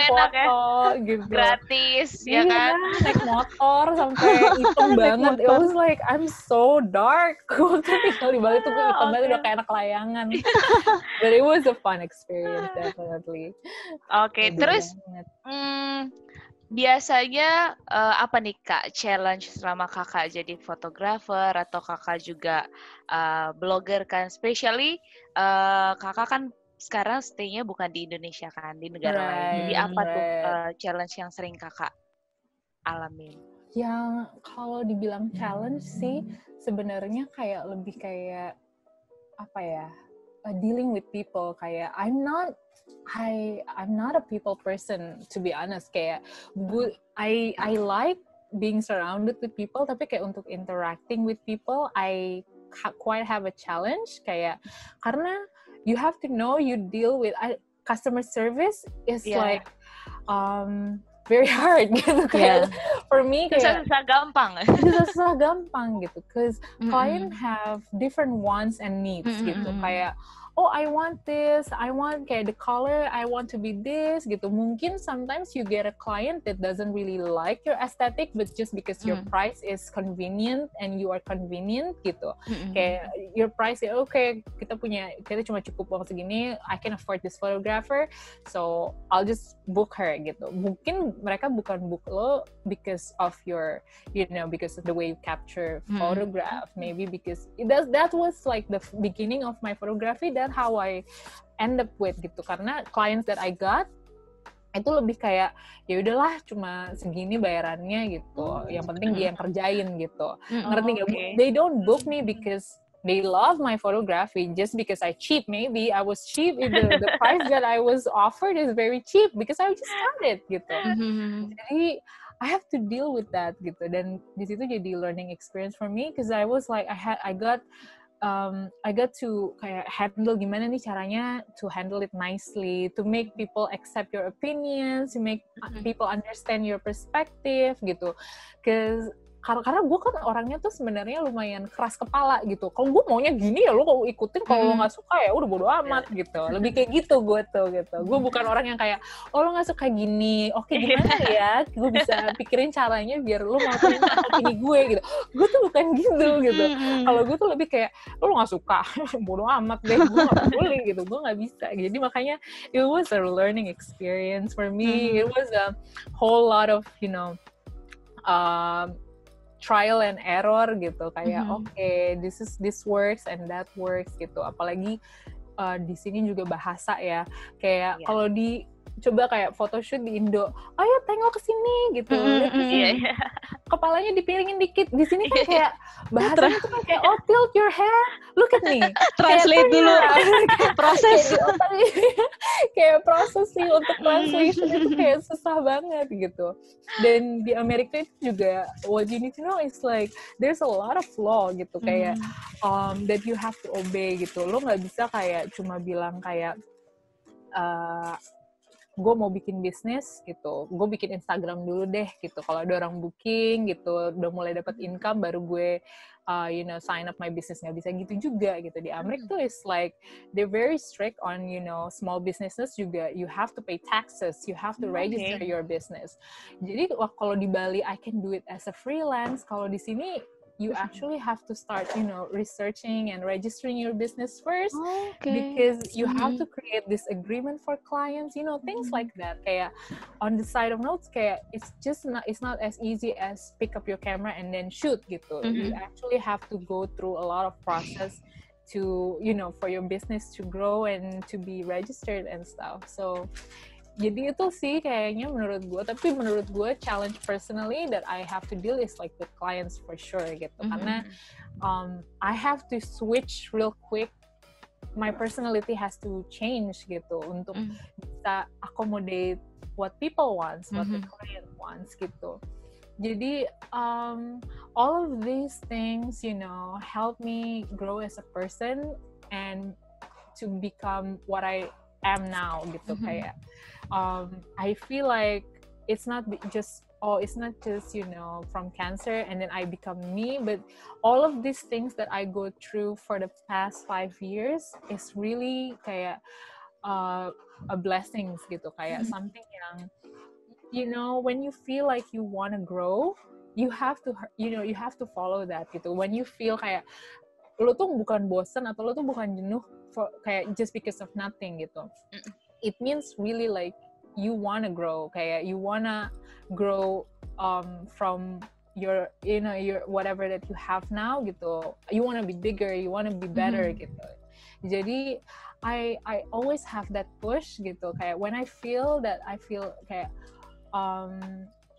Foto gitu. Gratis, ya kan? Naik motor sampai hitam banget. It was like I'm so dark. Waktu tinggal di Bali tuh hitam banget, udah kayak anak layangan. But it was a fun experience. Definitely. Terus biasanya apa nih Kak challenge selama Kakak jadi fotografer atau Kakak juga blogger kan, especially Kakak kan sekarang stay-nya bukan di Indonesia kan, di negara lain. Jadi apa tuh challenge yang sering Kakak alamin? Yang kalau dibilang challenge sih sebenarnya kayak lebih kayak apa ya, dealing with people. Kayak I'm not a people person, to be honest. Kayak I like being surrounded with people, tapi kayak untuk interacting with people I quite have a challenge. Kayak karena you have to know you deal with customer service is like very hard gitu. Kayak for me kayak susah gampang gitu, cause client have different wants and needs gitu. Kayak oh I want this, I want kayak the color, I want to be this gitu. Mungkin sometimes you get a client that doesn't really like your aesthetic, but just because your price is convenient and you are convenient gitu. Kayak your price ya okay, kita cuma cukup uang segini, I can afford this photographer, so I'll just book her gitu. Mungkin mereka bukan book lo because of your, because of the way you capture photograph, maybe because that was like the beginning of my photography. That's how I end up with gitu, karena clients that I got itu lebih kayak ya udahlah cuma segini bayarannya gitu, yang penting dia yang kerjain gitu. Ngerti nggak? They don't book me because they love my photography, just because I cheap. Maybe I was cheap, the price that I was offered is very cheap because I just started gitu. Jadi I have to deal with that gitu, dan di situ jadi learning experience for me, because I was like I got to kayak handle gimana nih caranya to handle it nicely, to make people accept your opinions, to make people understand your perspective gitu. Karena gue kan orangnya tuh sebenarnya lumayan keras kepala gitu. Kalau gue maunya gini ya lo kalau ikutin, kalau lo nggak suka ya udah bodo amat gitu. Lebih kayak gitu gue tuh gitu. Gue bukan orang yang kayak lo nggak suka gini, oke gimana ya? Gue bisa pikirin caranya biar lo mau terima opini gue gitu. Gue tuh bukan gitu gitu. Kalau gue tuh lebih kayak lo nggak suka, bodo amat deh. Gue nggak boleh gitu. Gue nggak bisa. Jadi makanya it was a learning experience for me. It was a whole lot of trial and error gitu, kayak okay, this works and that works gitu. Apalagi di sini juga bahasa ya, kayak kalau coba kayak photoshoot di Indo, ayo tengok ke sini gitu, kepalanya dipiringin dikit. Di sini kan kayak bahasanya tuh kan kayak oh tilt your head, look at me, translate dulu, proses kayak proses sih untuk translation itu kayak susah banget gitu. Dan di Amerika itu juga what you need to know is like there's a lot of law gitu, kayak that you have to obey gitu. Lo nggak bisa kayak cuma bilang kayak gue mau bikin bisnis gitu, gue bikin Instagram dulu deh gitu. Kalau ada orang booking gitu, udah mulai dapat income, baru gue sign up my business. Nggak bisa gitu juga gitu. Di Amerika tuh is like they're very strict on small businesses juga. You have to pay taxes, you have to register your business. Jadi kalau di Bali I can do it as a freelance. Kalau di sini you actually have to start, researching and registering your business first, because you have to create this agreement for clients, things like that. Kayak on the side of notes, kayak it's not as easy as pick up your camera and then shoot gitu. You actually have to go through a lot of process to, for your business to grow and to be registered and stuff. So jadi itu sih kayaknya menurut gue, tapi menurut gue challenge personally that I have to deal is like with clients for sure gitu. Karena I have to switch real quick, my personality has to change gitu untuk bisa accommodate what people wants, what the client wants gitu. Jadi all of these things help me grow as a person and to become what I am now gitu. Kayak I feel like it's not just from cancer and then I become me, but all of these things that I go through for the past 5 years is really kayak a blessings gitu, kayak something yang when you feel like you want to grow, you have to follow that gitu. When you feel kayak lo tuh bukan bosen atau lo tuh bukan jenuh kayak just because of nothing gitu, it means really like you wanna grow, kayak you wanna grow from your whatever that you have now gitu. You wanna be bigger, you wanna be better gitu. Jadi I always have that push gitu, kayak when I feel kayak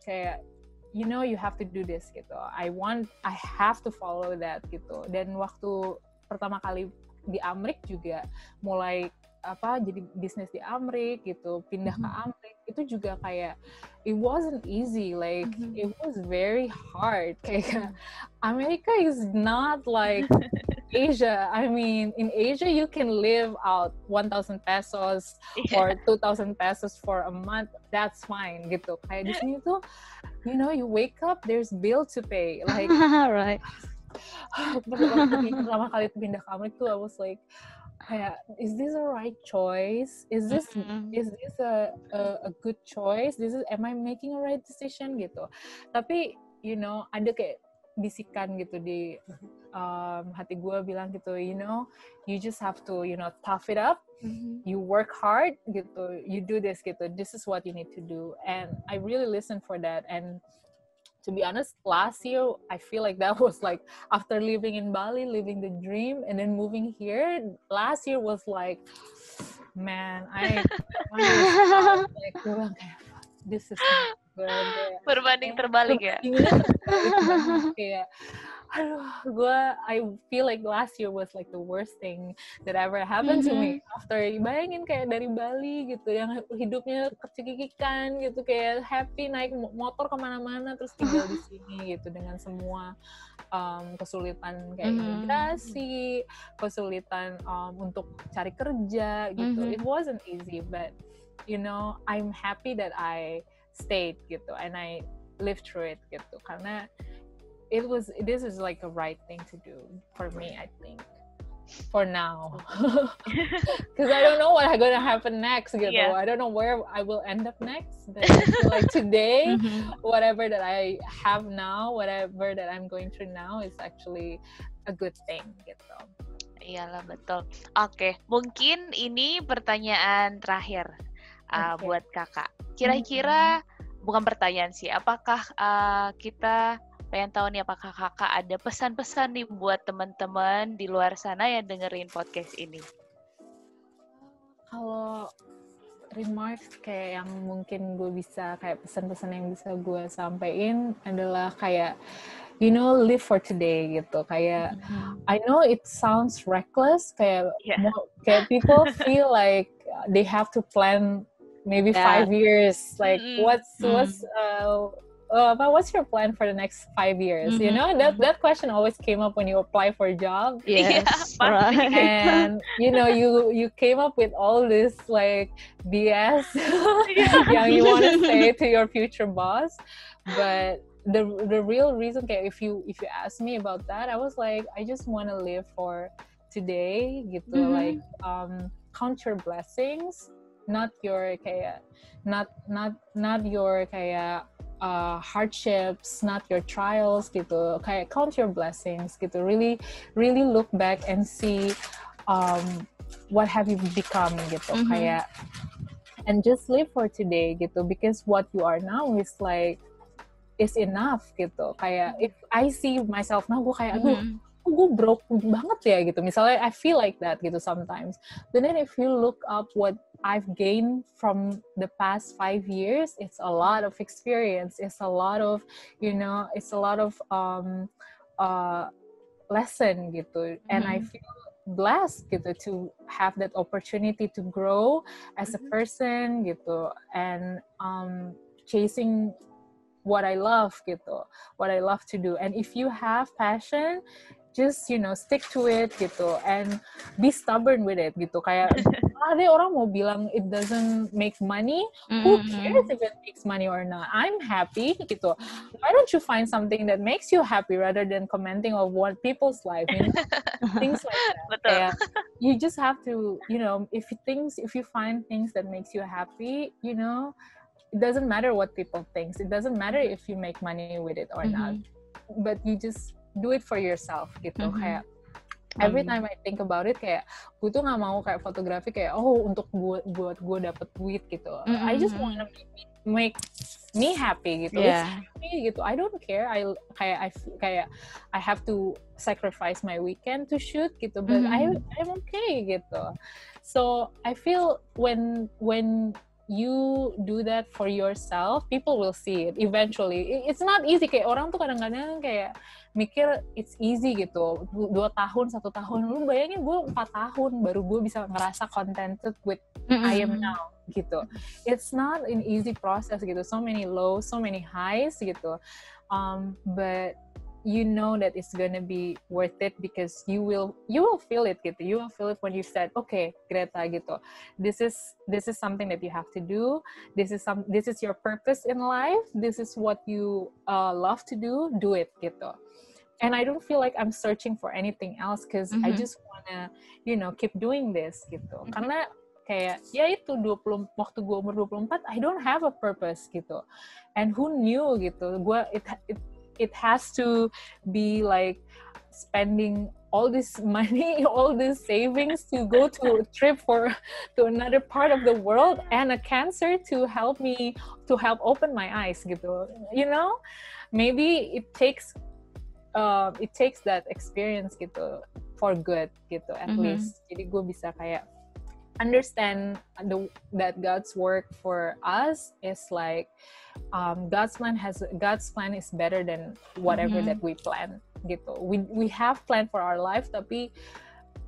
kayak you have to do this gitu. I have to follow that gitu. Dan waktu pertama kali di Amrik juga mulai jadi bisnis di Amrik gitu, pindah ke Amrik, itu juga kayak it wasn't easy, like it was very hard. Kayak America is not like Asia. I mean, in Asia you can live out 1,000 pesos or 2,000 pesos for a month, that's fine gitu. Kayak di sini tuh, you wake up, there's bill to pay, like right. Pertama kali pindah ke Amrik tuh I was like, kayak, is this a right choice? Is this a good choice? Am I making a right decision gitu? Tapi ada kayak bisikan gitu di hati gue bilang gitu, you just have to tough it up. You work hard gitu, you do this gitu. This is what you need to do, and I really listen for that. And to be honest, last year, I feel like that was like, after living in Bali, living the dream, and then moving here, last year was like, man, I was like, this is not good. Berbanding terbalik ya? Kayak, I feel like last year was like the worst thing that ever happened to me. After, bayangin kayak dari Bali gitu, yang hidupnya kecikikikan gitu, kayak happy naik motor kemana-mana, terus tinggal di sini gitu dengan semua kesulitan kayak imigrasi, kesulitan untuk cari kerja gitu. It wasn't easy, but I'm happy that I stayed gitu, and I lived through it gitu, karena this is like a right thing to do for me, I think, for now. Because I don't know what's gonna happen next gitu. Yeah. I don't know where I will end up next, but I feel like today whatever that I have now, whatever that I'm going through now is actually a good thing gitu. Iyalah, betul. Oke, mungkin ini pertanyaan terakhir buat kakak. Kira-kira bukan pertanyaan sih, apakah kita pengen tahu nih, apakah kakak ada pesan-pesan nih buat teman-teman di luar sana yang dengerin podcast ini? Kalau remarks kayak yang mungkin gue bisa, kayak pesan-pesan yang bisa gue sampaikan adalah kayak, live for today gitu. Kayak, I know it sounds reckless, kayak kayak people feel like they have to plan maybe 5 years, like what's your plan for the next 5 years? That question always came up when you apply for a job. Yes, right. And you came up with all this like BS yang you want to say to your future boss. But the real reason, if you ask me about that, I was like, I just want to live for today gitu, like count your blessings, not your kayak not your kayak hardships, not your trials gitu. Kayak count your blessings gitu. Really look back and see what have you become gitu. Kayak, and just live for today gitu, because what you are now is like is enough gitu. Kayak if I see myself now, gue kayak gue broke banget ya gitu. Misalnya I feel like that gitu sometimes. But then if you look up what I've gained from the past 5 years, it's a lot of experience. It's a lot of, lesson gitu. And I feel blessed gitu to have that opportunity to grow as a person gitu, and chasing what I love gitu, what I love to do. And if you have passion, just stick to it gitu, and be stubborn with it gitu. Kayak ada orang mau bilang it doesn't make money, who cares if it makes money or not? I'm happy gitu. Why don't you find something that makes you happy rather than commenting on what people's life, things like that. Betul. Kayak, you just have to, if you find things that makes you happy, it doesn't matter what people think. It doesn't matter if you make money with it or not, but you just do it for yourself gitu. Kayak Every time I think about it, kayak gue tuh nggak mau kayak fotografi kayak untuk buat gue dapet duit gitu. I just wanna make me happy gitu. It's happy gitu. I don't care. I have to sacrifice my weekend to shoot gitu, but I'm okay gitu. So I feel when you do that for yourself, people will see it eventually. It's not easy, kayak orang tuh kadang-kadang kayak mikir it's easy gitu, 2 tahun, 1 tahun. Lu bayangin gue 4 tahun baru gue bisa ngerasa contented with I am now gitu. It's not an easy process gitu, so many lows, so many highs gitu. But you know that it's gonna be worth it because you will feel it gitu. You will feel it when you said, okay, Greta gitu. This is something that you have to do. This is your purpose in life. This is what you love to do. Do it gitu. And I don't feel like I'm searching for anything else because I just wanna, keep doing this gitu. Karena kayak ya itu waktu gue umur 24, I don't have a purpose gitu. And who knew gitu. It has to be like spending all this money, all this savings to go to a trip to another part of the world, and a cancer to help open my eyes gitu. Maybe it takes that experience gitu for good gitu at least. Jadi gue bisa kayak understand that God's work for us is like God's plan is better than whatever that we plan gitu. We have plan for our life, tapi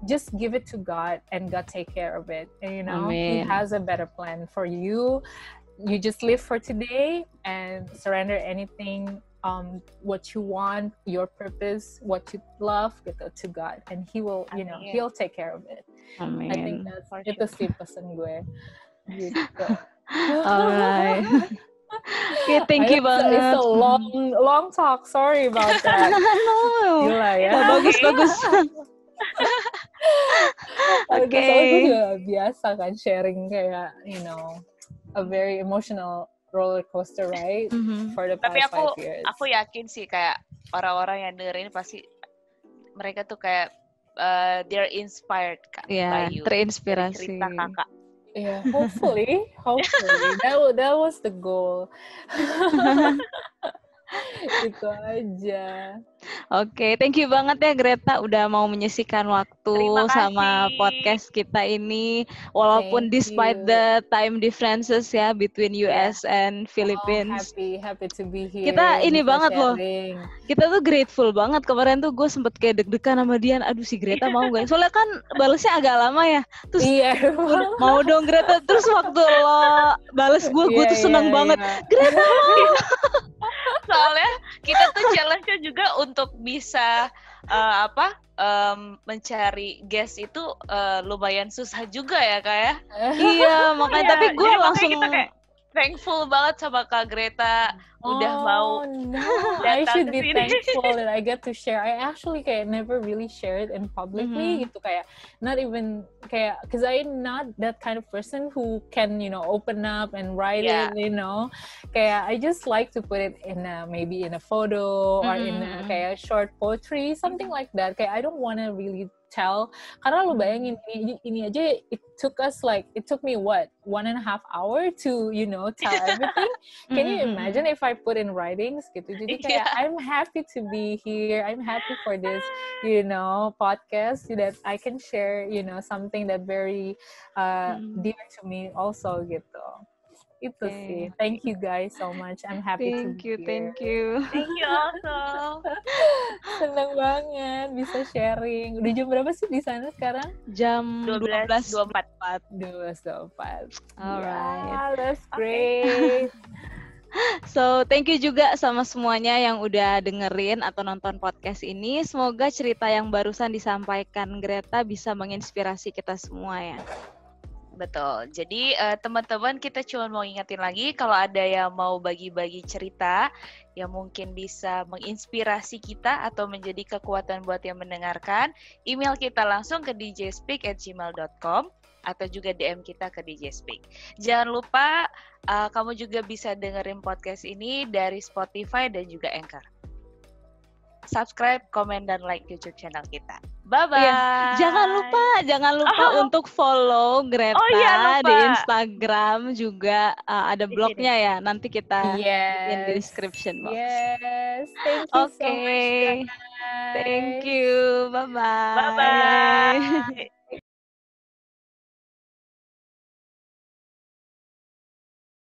just give it to God and God take care of it. And, He has a better plan for you. You just live for today and surrender anything, what you want, your purpose, what you love gitu, to God, and He will, He'll take care of it. Amen. I think itu sih pesan gue gitu. Alright. Okay, thank you banget. It's a long talk. Sorry about that. No. Gila ya. Bagus. Okay. Soalnya gue juga biasa kan sharing kayak a very emotional roller coaster ride for the past 5 years. Tapi aku yakin sih kayak orang-orang yang dengerin pasti mereka tuh kayak they're inspired by you. Terinspirasi. Cerita kakak. Yeah, hopefully that was the goal. Itu aja. Oke, thank you banget ya Greta udah mau menyisihkan waktu sama podcast kita ini. Walaupun despite the time differences ya between US and Philippines. Happy to be here. Kita ini banget sharing. Loh. Kita tuh grateful banget. Kemarin tuh gue sempet kayak deg-degan sama dia. Aduh si Greta mau gak? Soalnya kan balesnya agak lama ya. Terus mau dong Greta. Terus waktu lo bales gue tuh seneng banget. Greta mau. Soalnya kita tuh challenge-nya juga untuk bisa mencari guest itu lumayan susah juga ya Kak ya. Iya makanya tapi gue langsung kita kayak thankful banget sama Kak Greta udah mau I should be thankful that I get to share. I actually kayak never really shared in publicly gitu, kayak not even kayak because I'm not that kind of person who can open up and write it, kayak I just like to put it in maybe in a photo or in a kayak short poetry, something like that. Kayak I don't want to really tell, karena lu bayangin ini aja it took me 1.5 hours to tell everything. Can you imagine if I put in writings gitu? Jadi kayak I'm happy to be here. I'm happy for this podcast that I can share something that very dear to me also gitu. Itu sih. Thank you guys so much. I'm happy to be here. Thank you. Thank you also. Seneng banget bisa sharing. Udah jam berapa sih di sana sekarang? Jam 12.24. 12.24. Alright. Yeah, that's great. So, thank you juga sama semuanya yang udah dengerin atau nonton podcast ini. Semoga cerita yang barusan disampaikan Greta bisa menginspirasi kita semua ya. Betul. Jadi teman-teman kita cuma mau ingetin lagi kalau ada yang mau bagi-bagi cerita yang mungkin bisa menginspirasi kita atau menjadi kekuatan buat yang mendengarkan, email kita langsung ke djspeak@gmail.com atau juga DM kita ke djspeak. Jangan lupa kamu juga bisa dengerin podcast ini dari Spotify dan juga Anchor. Subscribe, komen, dan like YouTube channel kita. Bye-bye. Iya, jangan lupa untuk follow Greta Oh iya, lupa. di Instagram juga, ada Di blognya ya. Nanti kita bikin di Yes. description box. Yes. Thank you so much, Oke, thank guys. you. Bye-bye. Bye-bye.